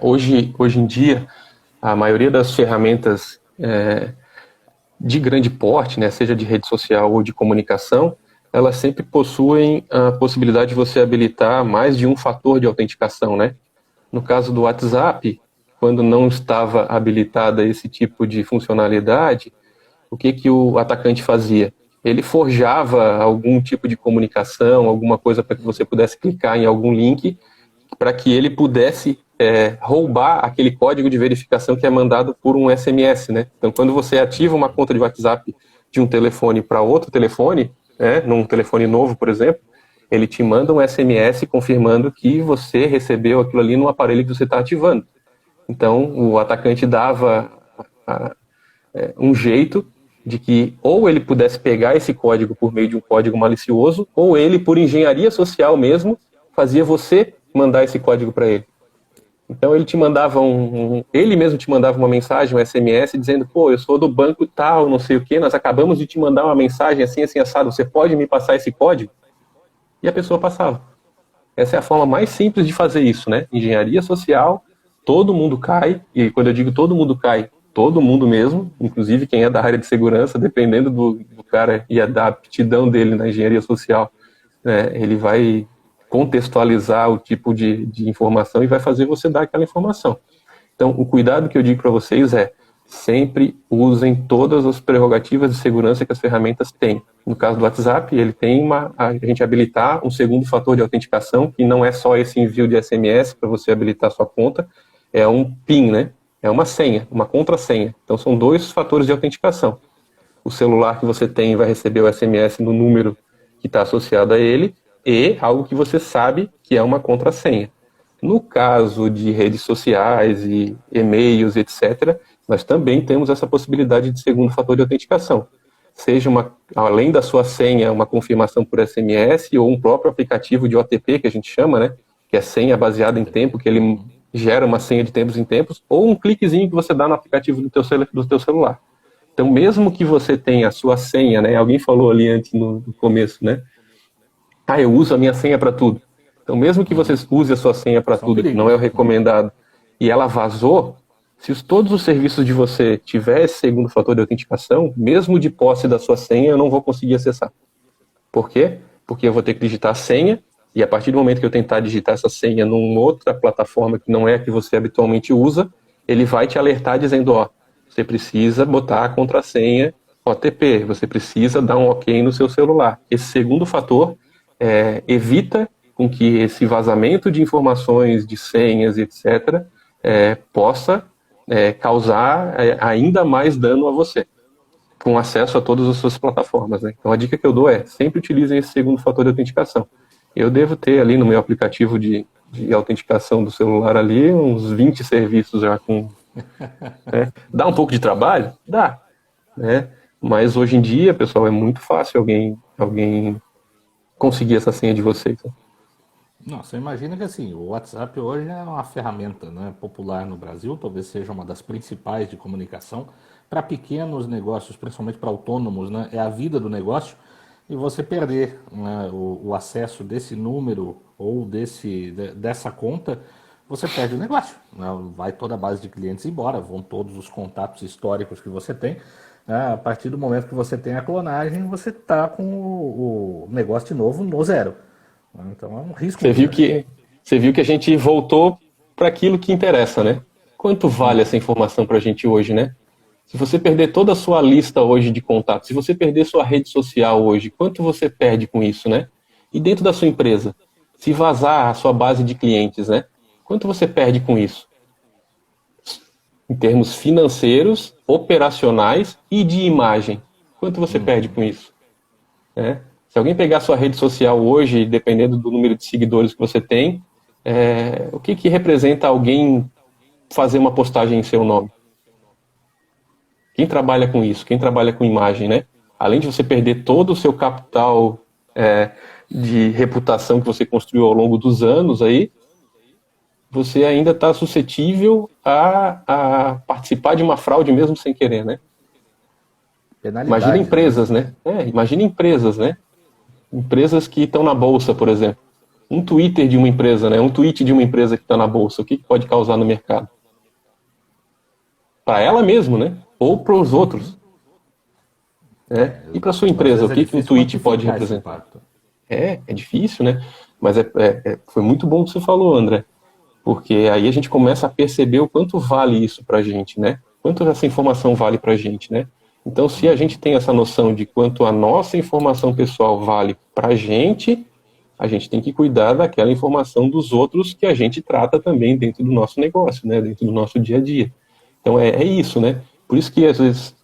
Hoje em dia, a maioria das ferramentas de grande porte, né, seja de rede social ou de comunicação, elas sempre possuem a possibilidade de você habilitar mais de um fator de autenticação, né? No caso do WhatsApp, quando não estava habilitada esse tipo de funcionalidade, o que o atacante fazia? Ele forjava algum tipo de comunicação, alguma coisa para que você pudesse clicar em algum link, para que ele pudesse roubar aquele código de verificação que é mandado por um SMS, né? Então, quando você ativa uma conta de WhatsApp de um telefone para outro telefone, num telefone novo, por exemplo, ele te manda um SMS confirmando que você recebeu aquilo ali no aparelho que você está ativando. Então, o atacante dava um jeito de que ou ele pudesse pegar esse código por meio de um código malicioso, ou ele, por engenharia social mesmo, fazia você mandar esse código para ele. Então ele te mandava ele mesmo te mandava uma mensagem, um SMS, dizendo, pô, eu sou do banco tal, não sei o que, nós acabamos de te mandar uma mensagem assim, assim, assado, você pode me passar esse código? E a pessoa passava. Essa é a forma mais simples de fazer isso, né? Engenharia social, todo mundo cai, e quando eu digo todo mundo cai, todo mundo mesmo, inclusive quem é da área de segurança, dependendo do cara e da aptidão dele na engenharia social, né, ele vai contextualizar o tipo de informação e vai fazer você dar aquela informação. Então, o cuidado que eu digo para vocês é sempre usem todas as prerrogativas de segurança que as ferramentas têm. No caso do WhatsApp, ele tem a gente habilitar um segundo fator de autenticação, que não é só esse envio de SMS para você habilitar sua conta, é um PIN, né? É uma senha, uma contrassenha. Então, são dois fatores de autenticação. O celular que você tem vai receber o SMS no número que está associado a ele e algo que você sabe que é uma contrassenha. No caso de redes sociais e e-mails, etc., nós também temos essa possibilidade de segundo fator de autenticação. Seja além da sua senha, uma confirmação por SMS ou um próprio aplicativo de OTP, que a gente chama, né? Que é senha baseada em tempo, que ele gera uma senha de tempos em tempos, ou um cliquezinho que você dá no aplicativo do teu celular. Então, mesmo que você tenha a sua senha, né? Alguém falou ali antes no começo, né? Ah, eu uso a minha senha para tudo. Então, mesmo que você use a sua senha para tudo, que não é o recomendado, e ela vazou, se todos os serviços de você tiver esse segundo fator de autenticação, mesmo de posse da sua senha, eu não vou conseguir acessar. Por quê? Porque eu vou ter que digitar a senha, e a partir do momento que eu tentar digitar essa senha numa outra plataforma que não é a que você habitualmente usa, ele vai te alertar dizendo, ó, você precisa botar a contrassenha OTP, você precisa dar um OK no seu celular. Esse segundo fator evita com que esse vazamento de informações, de senhas, etc., possa causar ainda mais dano a você, com acesso a todas as suas plataformas. Né? Então a dica que eu dou é, sempre utilizem esse segundo fator de autenticação. Eu devo ter ali no meu aplicativo de autenticação do celular ali uns 20 serviços já com... Dá um pouco de trabalho? Dá. Né? Mas hoje em dia, pessoal, é muito fácil alguém conseguir essa senha de vocês. Nossa, imagina que assim, o WhatsApp hoje é uma ferramenta, né, popular no Brasil, talvez seja uma das principais de comunicação para pequenos negócios, principalmente para autônomos, né, é a vida do negócio, e você perder, né, o acesso desse número ou dessa conta, você perde o negócio, né, vai toda a base de clientes embora, vão todos os contatos históricos que você tem, né? A partir do momento que você tem a clonagem, você está com o negócio de novo no zero. Então é um risco Você muito viu grande. que, você viu que a gente voltou para aquilo que interessa, né? Quanto vale essa informação para a gente hoje, né? Se você perder toda a sua lista hoje de contatos, se você perder sua rede social hoje, quanto você perde com isso, né? E dentro da sua empresa, se vazar a sua base de clientes, né? Quanto você perde com isso? Em termos financeiros, operacionais e de imagem. Quanto você perde com isso? Né? Se alguém pegar sua rede social hoje, dependendo do número de seguidores que você tem, o que, que representa alguém fazer uma postagem em seu nome? Quem trabalha com isso? Quem trabalha com imagem, né? Além de você perder todo o seu capital de reputação que você construiu ao longo dos anos aí, você ainda está suscetível a participar de uma fraude mesmo sem querer, né? Imagina Penalidades, né? empresas, né? Imagina empresas, né? Empresas que estão na bolsa, por exemplo. Um Twitter de uma empresa, né? Um tweet de uma empresa que está na bolsa, o que pode causar no mercado? Para ela mesma, né? Ou para os outros. Né? E para sua Às empresa, vezes o é que um difícil tweet pode quantificar esse representar? impacto. É difícil, né? Mas foi muito bom o que você falou, André. Porque aí a gente começa a perceber o quanto vale isso para a gente, né? Quanto essa informação vale para a gente, né? Então, se a gente tem essa noção de quanto a nossa informação pessoal vale para a gente tem que cuidar daquela informação dos outros que a gente trata também dentro do nosso negócio, né? Dentro do nosso dia a dia. Então, é isso, né? Por isso que, às vezes,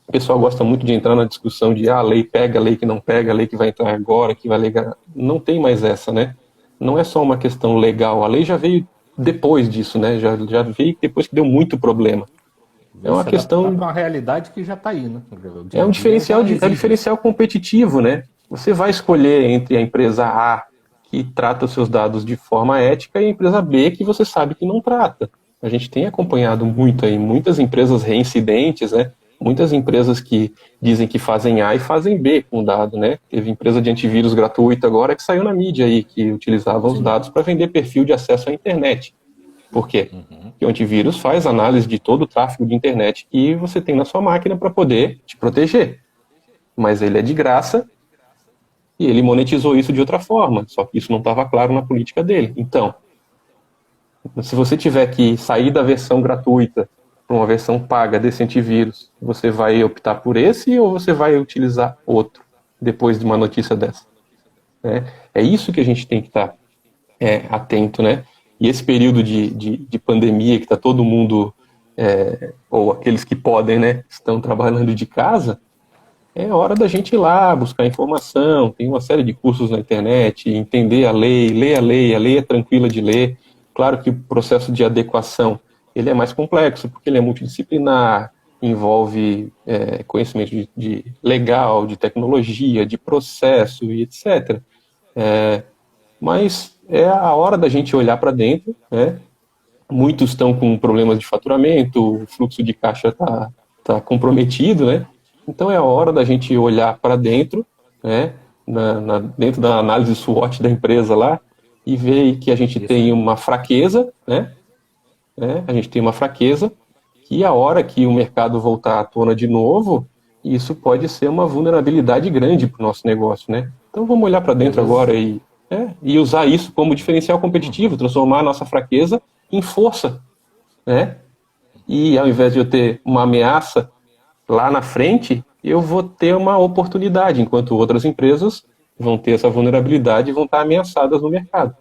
o pessoal gosta muito de entrar na discussão de a lei pega, a lei que não pega, a lei que vai entrar agora, que vai legal. Não tem mais essa, né? Não é só uma questão legal. A lei já veio depois disso, né? Já veio depois que deu muito problema. É Veio uma se adaptar questão, para uma realidade que já está aí, né? O dia é a um dia diferencial, já é um exige isso. diferencial competitivo, né? Você vai escolher entre a empresa A, que trata os seus dados de forma ética, e a empresa B, que você sabe que não trata. A gente tem acompanhado muito aí, muitas empresas reincidentes, né? Muitas empresas que dizem que fazem A e fazem B com o dado, né? Teve empresa de antivírus gratuito agora que saiu na mídia aí, que utilizava os Sim. dados para vender perfil de acesso à internet. Por quê? Porque o antivírus faz análise de todo o tráfego de internet que você tem na sua máquina para poder te proteger. Mas ele é de graça e ele monetizou isso de outra forma, só que isso não estava claro na política dele. Então, se você tiver que sair da versão gratuita para uma versão paga desse antivírus, você vai optar por esse ou você vai utilizar outro depois de uma notícia dessa? Né? É isso que a gente tem que estar atento, né? E esse período de pandemia que está todo mundo, ou aqueles que podem, né, estão trabalhando de casa, é hora da gente ir lá buscar informação, tem uma série de cursos na internet, entender a lei, ler a lei é tranquila de ler. Claro que o processo de adequação ele é mais complexo, porque ele é multidisciplinar, envolve conhecimento de legal, de tecnologia, de processo e etc. Mas é a hora da gente olhar para dentro, né? Muitos estão com problemas de faturamento, o fluxo de caixa tá comprometido, né? Então é a hora da gente olhar para dentro, né? Dentro da análise SWOT da empresa lá e ver que a gente Isso tem aí. uma fraqueza, né? A gente tem uma fraqueza que a hora que o mercado voltar à tona de novo, isso pode ser uma vulnerabilidade grande para o nosso negócio, né? Então vamos olhar para E às dentro agora vezes. e usar isso como diferencial competitivo, transformar a nossa fraqueza em força, né? E ao invés de eu ter uma ameaça lá na frente, eu vou ter uma oportunidade, enquanto outras empresas vão ter essa vulnerabilidade e vão estar ameaçadas no mercado.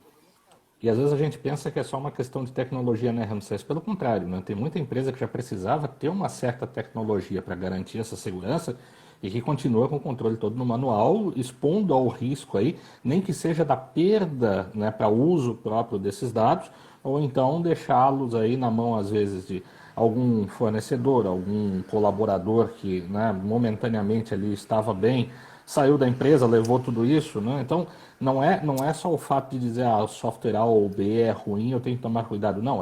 E às vezes a gente pensa que é só uma questão de tecnologia, né, Ramsés? Pelo contrário, né? Tem muita empresa que já precisava ter uma certa tecnologia para garantir essa segurança e que continua com o controle todo no manual, expondo ao risco aí, nem que seja da perda, né, para uso próprio desses dados, ou então deixá-los aí na mão, às vezes, de algum fornecedor, algum colaborador que, né, momentaneamente ali estava bem, saiu da empresa, levou tudo isso, né? Então, não é só o fato de dizer, o software A ou B é ruim, eu tenho que tomar cuidado. Não,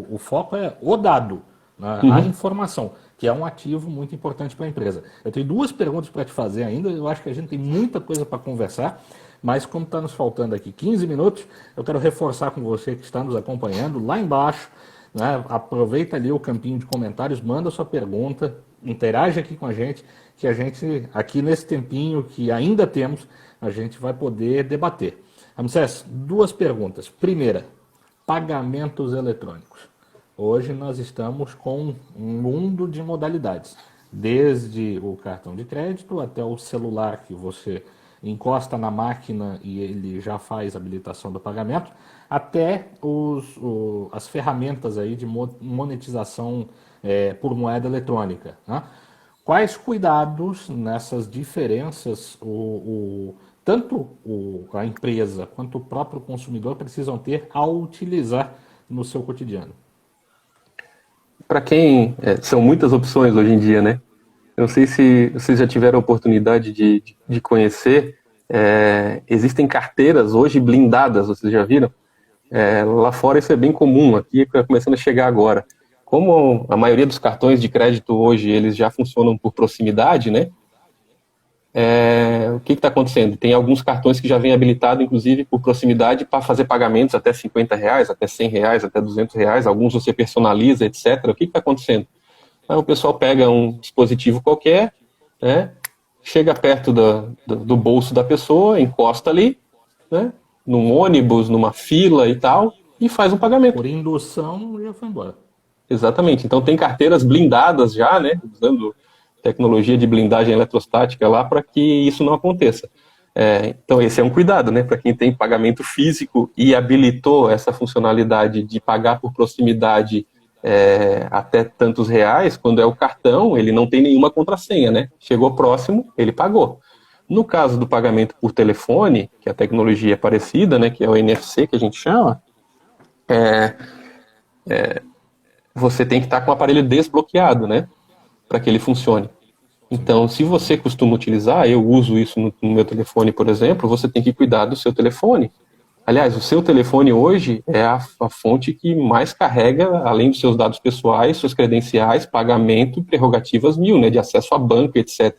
o foco é o dado, né? A Uhum. informação, que é um ativo muito importante para a empresa. Eu tenho duas perguntas para te fazer ainda, eu acho que a gente tem muita coisa para conversar, mas como está nos faltando aqui 15 minutos, eu quero reforçar com você que está nos acompanhando, lá embaixo, né? Aproveita ali o campinho de comentários, manda sua pergunta, interage aqui com a gente, que a gente, aqui nesse tempinho que ainda temos, a gente vai poder debater. Ramsés, duas perguntas. Primeira, pagamentos eletrônicos. Hoje nós estamos com um mundo de modalidades, desde o cartão de crédito até o celular que você encosta na máquina e ele já faz a habilitação do pagamento, até as ferramentas aí de monetização por moeda eletrônica. Né? Quais cuidados nessas diferenças tanto a empresa quanto o próprio consumidor precisam ter ao utilizar no seu cotidiano? Para quem são muitas opções hoje em dia, né? Eu não sei se vocês já tiveram a oportunidade de conhecer. Existem carteiras hoje blindadas, vocês já viram? Lá fora isso é bem comum, aqui está começando a chegar agora. Como a maioria dos cartões de crédito hoje eles já funcionam por proximidade, né? O que está acontecendo? Tem alguns cartões que já vêm habilitados, inclusive, por proximidade para fazer pagamentos até R$50, até R$100, até R$200, alguns você personaliza, etc. O que está acontecendo? Aí o pessoal pega um dispositivo qualquer, né, chega perto do bolso da pessoa, encosta ali, né, num ônibus, numa fila e tal, e faz um pagamento. Por indução, já foi embora. Exatamente. Então tem carteiras blindadas já, né, usando tecnologia de blindagem eletrostática lá para que isso não aconteça. Então esse é um cuidado, né, para quem tem pagamento físico e habilitou essa funcionalidade de pagar por proximidade até tantos reais. Quando é o cartão, ele não tem nenhuma contrassenha, né? Chegou próximo, ele pagou. No caso do pagamento por telefone, que a tecnologia é parecida, né, que é o NFC que a gente chama, você tem que estar com o aparelho desbloqueado, né, para que ele funcione. Então, se você costuma utilizar, eu uso isso no meu telefone, por exemplo, você tem que cuidar do seu telefone. Aliás, o seu telefone hoje é a fonte que mais carrega, além dos seus dados pessoais, suas credenciais, pagamento, prerrogativas mil, né, de acesso a banco, etc.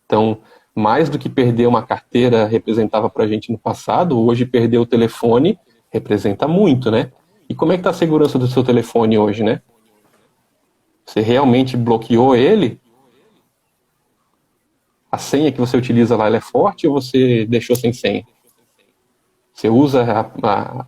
Então, mais do que perder uma carteira representava para a gente no passado, hoje perder o telefone representa muito, né? E como é que está a segurança do seu telefone hoje, né? Você realmente bloqueou ele? A senha que você utiliza lá, ela é forte ou você deixou sem senha? Você usa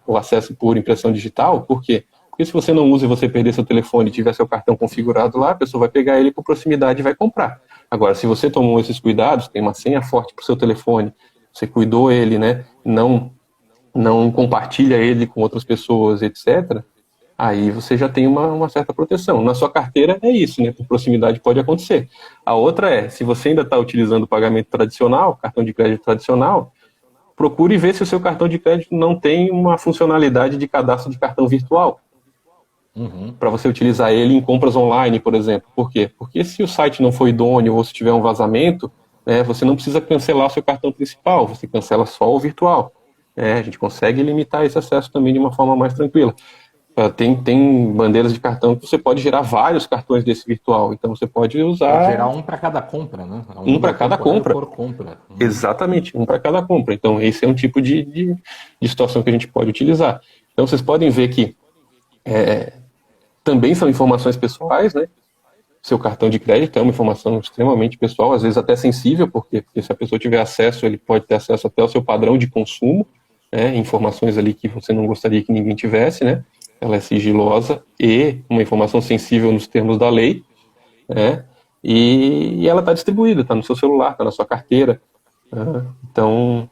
o acesso por impressão digital? Por quê? Porque se você não usa e você perder seu telefone e tiver seu cartão configurado lá, a pessoa vai pegar ele por proximidade e vai comprar. Agora, se você tomou esses cuidados, tem uma senha forte para o seu telefone, você cuidou ele, né? Não compartilha ele com outras pessoas, etc., aí você já tem uma certa proteção. Na sua carteira é isso, né? Por proximidade pode acontecer. A outra se você ainda está utilizando o pagamento tradicional, cartão de crédito tradicional, procure ver se o seu cartão de crédito não tem uma funcionalidade de cadastro de cartão virtual. Para você utilizar ele em compras online, por exemplo. Por quê? Porque se o site não for idôneo ou se tiver um vazamento, você não precisa cancelar o seu cartão principal, você cancela só o virtual. A gente consegue limitar esse acesso também de uma forma mais tranquila. Tem bandeiras de cartão que você pode gerar vários cartões desse virtual, então você pode usar... Pode gerar um para cada compra, né? Um para cada compra. Por compra. Exatamente, um para cada compra. Então esse é um tipo de situação que a gente pode utilizar. Então vocês podem ver que também são informações pessoais, né? Seu cartão de crédito é uma informação extremamente pessoal, às vezes até sensível, porque se a pessoa tiver acesso, ele pode ter acesso até ao seu padrão de consumo, né? Informações ali que você não gostaria que ninguém tivesse, né? Ela é sigilosa e uma informação sensível nos termos da lei, né? E ela está distribuída, está no seu celular, está na sua carteira. Né? Então,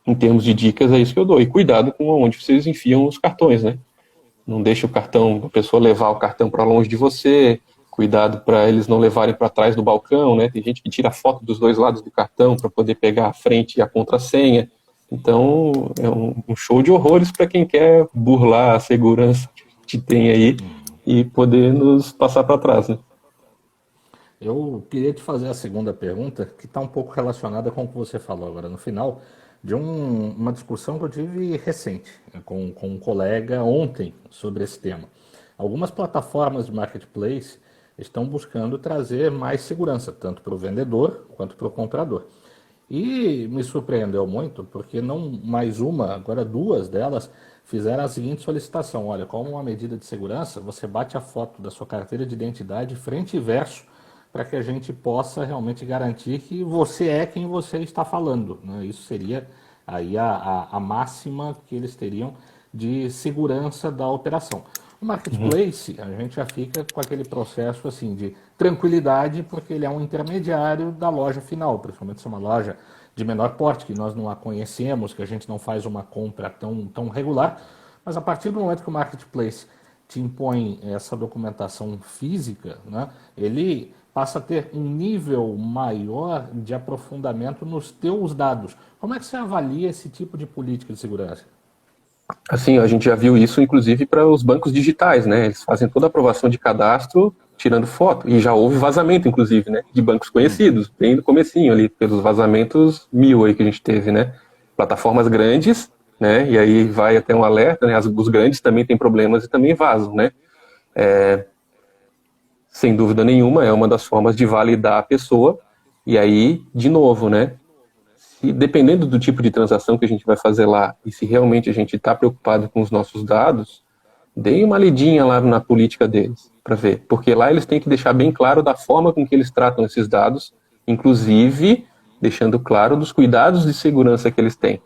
em termos de dicas, é isso que eu dou. E cuidado com onde vocês enfiam os cartões, né? Não deixe a pessoa levar o cartão para longe de você. Cuidado para eles não levarem para trás do balcão, né? Tem gente que tira foto dos dois lados do cartão para poder pegar a frente e a contrassenha. Então, é um show de horrores para quem quer burlar a segurança que tem aí e poder nos passar para trás, né? Eu queria te fazer a segunda pergunta, que está um pouco relacionada com o que você falou agora no final, de uma discussão que eu tive recente com um colega ontem sobre esse tema. Algumas plataformas de marketplace estão buscando trazer mais segurança, tanto para o vendedor quanto para o comprador. E me surpreendeu muito, porque não mais uma, agora duas delas fizeram a seguinte solicitação: olha, como uma medida de segurança, você bate a foto da sua carteira de identidade frente e verso para que a gente possa realmente garantir que você é quem você está falando, né? Isso seria aí a máxima que eles teriam de segurança da operação. O marketplace, a gente já fica com aquele processo assim de tranquilidade, porque ele é um intermediário da loja final, principalmente se é uma loja de menor porte, que nós não a conhecemos, que a gente não faz uma compra tão regular, mas a partir do momento que o marketplace te impõe essa documentação física, né, ele passa a ter um nível maior de aprofundamento nos teus dados. Como é que você avalia esse tipo de política de segurança? Assim, a gente já viu isso, inclusive, para os bancos digitais, né? Eles fazem toda a aprovação de cadastro tirando foto. E já houve vazamento, inclusive, né? De bancos conhecidos, bem no comecinho ali, pelos vazamentos 1000 aí que a gente teve, né? Plataformas grandes, né? E aí vai até um alerta, né? Os grandes também têm problemas e também vazam, né? Sem dúvida nenhuma, é uma das formas de validar a pessoa. E aí, de novo, né? E dependendo do tipo de transação que a gente vai fazer lá e se realmente a gente está preocupado com os nossos dados, dê uma lidinha lá na política deles para ver, porque lá eles têm que deixar bem claro da forma com que eles tratam esses dados, inclusive deixando claro dos cuidados de segurança que eles têm,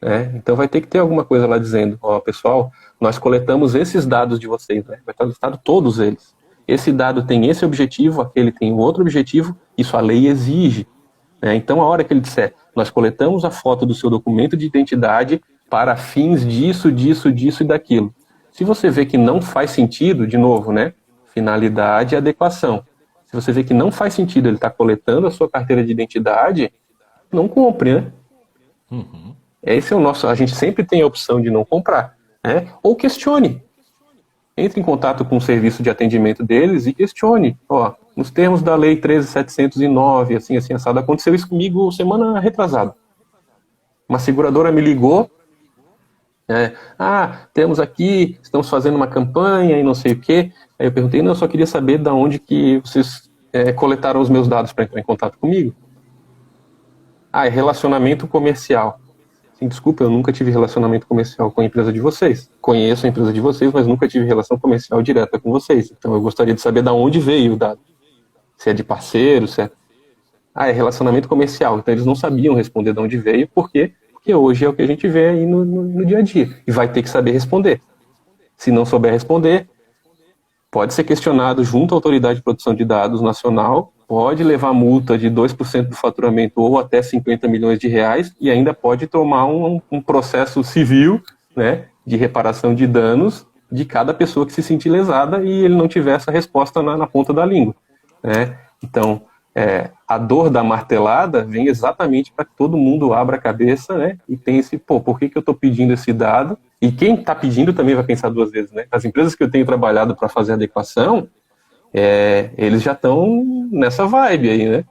né? Então vai ter que ter alguma coisa lá dizendo, ó, pessoal, nós coletamos esses dados de vocês, né? Vai estar listado todos eles. Esse dado tem esse objetivo, aquele tem outro objetivo, isso a lei exige. Então, a hora que ele disser, nós coletamos a foto do seu documento de identidade para fins disso, disso, disso e daquilo. Se você vê que não faz sentido, de novo, né? Finalidade e adequação. Se você vê que não faz sentido ele estar coletando a sua carteira de identidade, não compre, né? Esse é o nosso. A gente sempre tem a opção de não comprar, né? Ou questione. Entre em contato com o serviço de atendimento deles e questione. Ó, nos termos da Lei 13.709, assim, assado, aconteceu isso comigo semana retrasada. Uma seguradora me ligou, temos aqui, estamos fazendo uma campanha e não sei o quê. Aí eu perguntei, não, eu só queria saber de onde que vocês coletaram os meus dados para entrar em contato comigo. É relacionamento comercial. Sim, desculpa, eu nunca tive relacionamento comercial com a empresa de vocês. Conheço a empresa de vocês, mas nunca tive relação comercial direta com vocês. Então eu gostaria de saber de onde veio o dado. Se é de parceiro, se é... é relacionamento comercial. Então eles não sabiam responder de onde veio, por quê? Porque hoje é o que a gente vê aí no dia a dia. E vai ter que saber responder. Se não souber responder, pode ser questionado junto à Autoridade de Proteção de Dados Nacional, pode levar multa de 2% do faturamento ou até 50 milhões de reais e ainda pode tomar um processo civil, né, de reparação de danos de cada pessoa que se sentir lesada e ele não tiver essa resposta na ponta da língua, né? Então, a dor da martelada vem exatamente para que todo mundo abra a cabeça, né, e pense, por que eu estou pedindo esse dado? E quem está pedindo também vai pensar duas vezes, né? As empresas que eu tenho trabalhado para fazer adequação, eles já estão nessa vibe aí, né?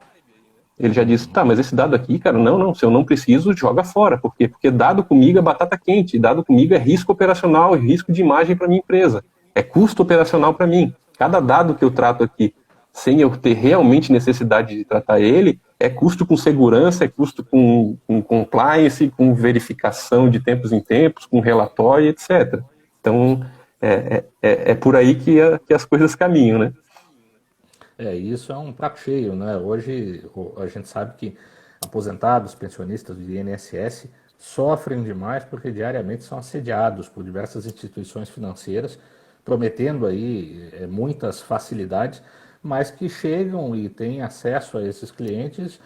Ele já disse, mas esse dado aqui, cara, não, se eu não preciso, joga fora. Por quê? Porque dado comigo é batata quente, dado comigo é risco operacional, risco de imagem para minha empresa, é custo operacional para mim. Cada dado que eu trato aqui, sem eu ter realmente necessidade de tratar ele, é custo com segurança, é custo com compliance, com verificação de tempos em tempos, com relatório, etc. Então, é por aí que as coisas caminham, né? Isso é um prato cheio, né? Hoje a gente sabe que aposentados, pensionistas do INSS sofrem demais porque diariamente são assediados por diversas instituições financeiras, prometendo aí muitas facilidades, mas que chegam e têm acesso a esses clientes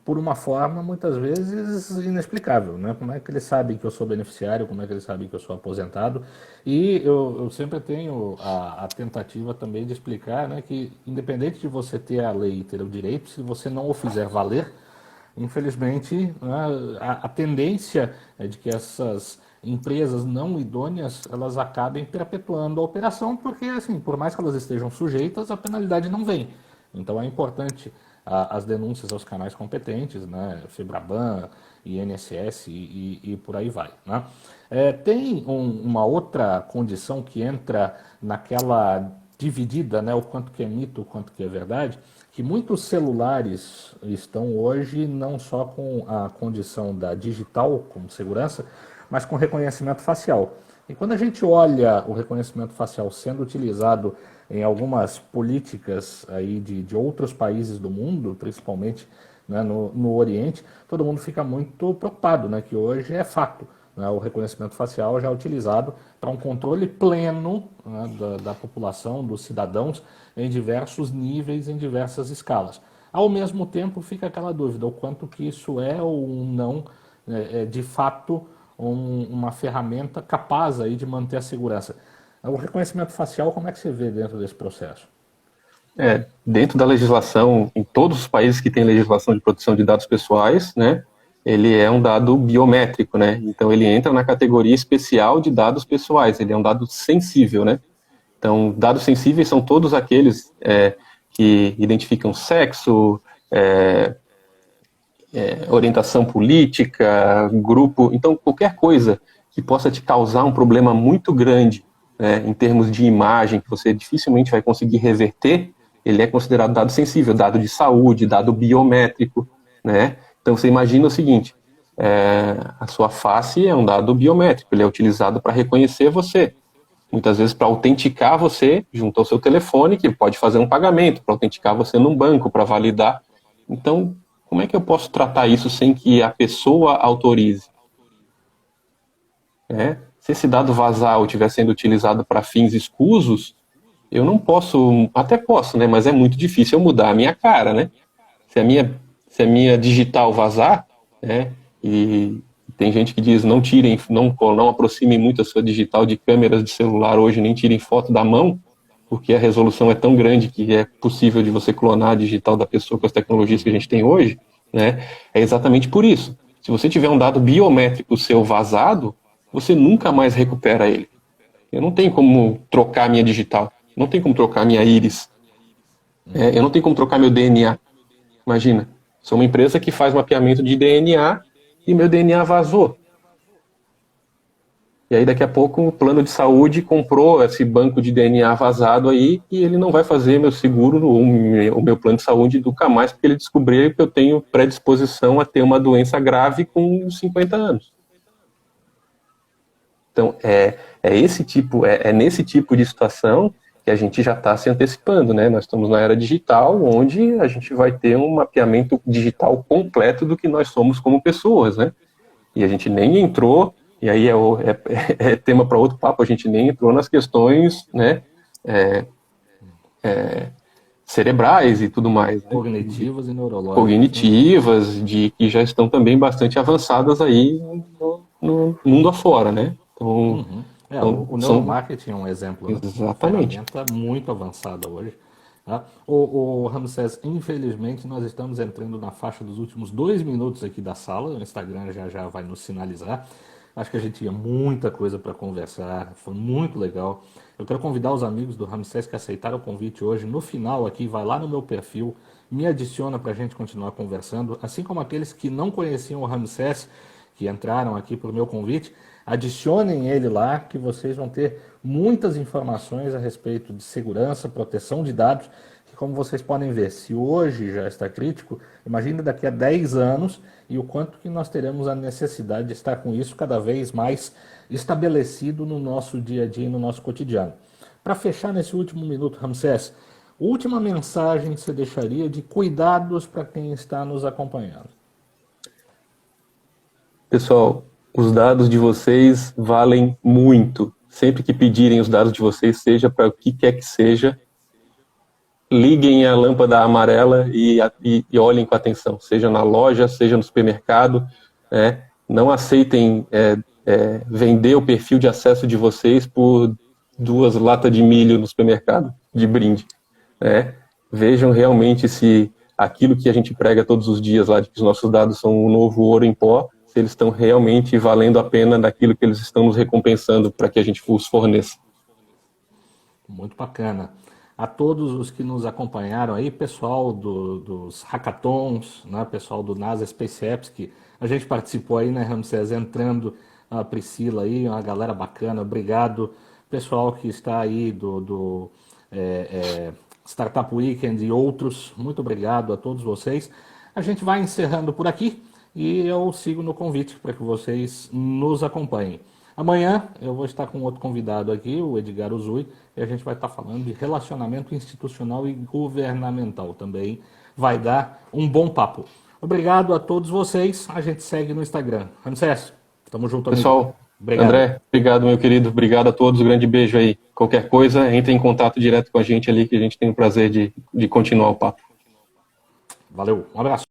por uma forma muitas vezes inexplicável, né? Como é que eles sabem que eu sou beneficiário, como é que eles sabem que eu sou aposentado? E eu sempre tenho a tentativa também de explicar, né, que independente de você ter a lei e ter o direito, se você não o fizer valer, infelizmente, né, a tendência é de que essas empresas não idôneas elas acabem perpetuando a operação, porque assim, por mais que elas estejam sujeitas, a penalidade não vem. Então é importante as denúncias aos canais competentes, né, Febraban, INSS e por aí vai, né? Tem uma outra condição que entra naquela dividida, né, o quanto que é mito, o quanto que é verdade, que muitos celulares estão hoje não só com a condição da digital como segurança, mas com reconhecimento facial. E quando a gente olha o reconhecimento facial sendo utilizado em algumas políticas aí de outros países do mundo, principalmente, né, no Oriente, todo mundo fica muito preocupado, né, que hoje é fato. Né, o reconhecimento facial já é utilizado para um controle pleno, né, da população, dos cidadãos, em diversos níveis, em diversas escalas. Ao mesmo tempo, fica aquela dúvida, o quanto que isso é ou não, de fato, uma ferramenta capaz aí de manter a segurança. O reconhecimento facial, como é que você vê dentro desse processo? Dentro da legislação, em todos os países que têm legislação de proteção de dados pessoais, né, ele é um dado biométrico, né, então ele entra na categoria especial de dados pessoais, ele é um dado sensível, né, então dados sensíveis são todos aqueles que identificam sexo, orientação política, grupo, então qualquer coisa que possa te causar um problema muito grande, né, em termos de imagem, que você dificilmente vai conseguir reverter, ele é considerado dado sensível, dado de saúde, dado biométrico, né? Então você imagina o seguinte, a sua face é um dado biométrico, ele é utilizado para reconhecer você, muitas vezes para autenticar você junto ao seu telefone, que pode fazer um pagamento, para autenticar você num banco, para validar. Então, como é que eu posso tratar isso sem que a pessoa autorize? Se esse dado vazar ou estiver sendo utilizado para fins escusos, eu não posso, até posso, né? Mas é muito difícil eu mudar a minha cara, né? Se a minha digital vazar, né? E tem gente que diz não tirem, não aproximem muito a sua digital de câmeras de celular hoje, nem tirem foto da mão, porque a resolução é tão grande que é possível de você clonar a digital da pessoa com as tecnologias que a gente tem hoje, né? É exatamente por isso. Se você tiver um dado biométrico seu vazado, você nunca mais recupera ele. Eu não tenho como trocar minha digital, não tem como trocar minha íris, eu não tenho como trocar meu DNA. Imagina, sou uma empresa que faz mapeamento de DNA e meu DNA vazou. E aí daqui a pouco o plano de saúde comprou esse banco de DNA vazado aí e ele não vai fazer meu seguro, o meu plano de saúde nunca mais, porque ele descobriu que eu tenho predisposição a ter uma doença grave com 50 anos. Então, nesse tipo de situação que a gente já está se antecipando, né? Nós estamos na era digital, onde a gente vai ter um mapeamento digital completo do que nós somos como pessoas, né? E a gente nem entrou, e aí é tema para outro papo, a gente nem entrou nas questões, né? Cerebrais e tudo mais. Né? Cognitivas e neurológicas. Cognitivas, né? Que já estão também bastante avançadas aí no mundo afora, né? Então, o neuromarketing é um exemplo, né? Exatamente. Uma ferramenta muito avançada hoje. Tá? O Ramsés, infelizmente, nós estamos entrando na faixa dos últimos 2 minutos aqui da sala. O Instagram já vai nos sinalizar. Acho que a gente tinha muita coisa para conversar, foi muito legal. Eu quero convidar os amigos do Ramsés que aceitaram o convite hoje. No final aqui, vai lá no meu perfil, me adiciona para a gente continuar conversando. Assim como aqueles que não conheciam o Ramsés, que entraram aqui por meu convite, adicionem ele lá que vocês vão ter muitas informações a respeito de segurança, proteção de dados, que como vocês podem ver, se hoje já está crítico, imagine daqui a 10 anos e o quanto que nós teremos a necessidade de estar com isso cada vez mais estabelecido no nosso dia a dia e no nosso cotidiano. Para fechar nesse último minuto, Ramsés, última mensagem que você deixaria de cuidados para quem está nos acompanhando. Pessoal, os dados de vocês valem muito. Sempre que pedirem os dados de vocês, seja para o que quer que seja, liguem a lâmpada amarela e olhem com atenção, seja na loja, seja no supermercado. Né? Não aceitem vender o perfil de acesso de vocês por 2 latas de milho no supermercado, de brinde. Né? Vejam realmente se aquilo que a gente prega todos os dias lá, de que os nossos dados são o novo ouro em pó, se eles estão realmente valendo a pena daquilo que eles estão nos recompensando para que a gente os forneça. Muito bacana. A todos os que nos acompanharam aí, pessoal dos hackathons, né, pessoal do NASA Space Apps, que a gente participou aí, né, Ramsés, entrando a Priscila aí, uma galera bacana, obrigado. Pessoal que está aí do Startup Weekend e outros, muito obrigado a todos vocês. A gente vai encerrando por aqui. E eu sigo no convite para que vocês nos acompanhem. Amanhã eu vou estar com outro convidado aqui, o Edgar Uzui, e a gente vai estar falando de relacionamento institucional e governamental também. Vai dar um bom papo. Obrigado a todos vocês. A gente segue no Instagram. Ramsés, tamo junto, amigo. Pessoal, Obrigado. André, obrigado, meu querido. Obrigado a todos. Grande beijo aí. Qualquer coisa, entre em contato direto com a gente ali, que a gente tem o prazer de continuar o papo. Valeu, um abraço.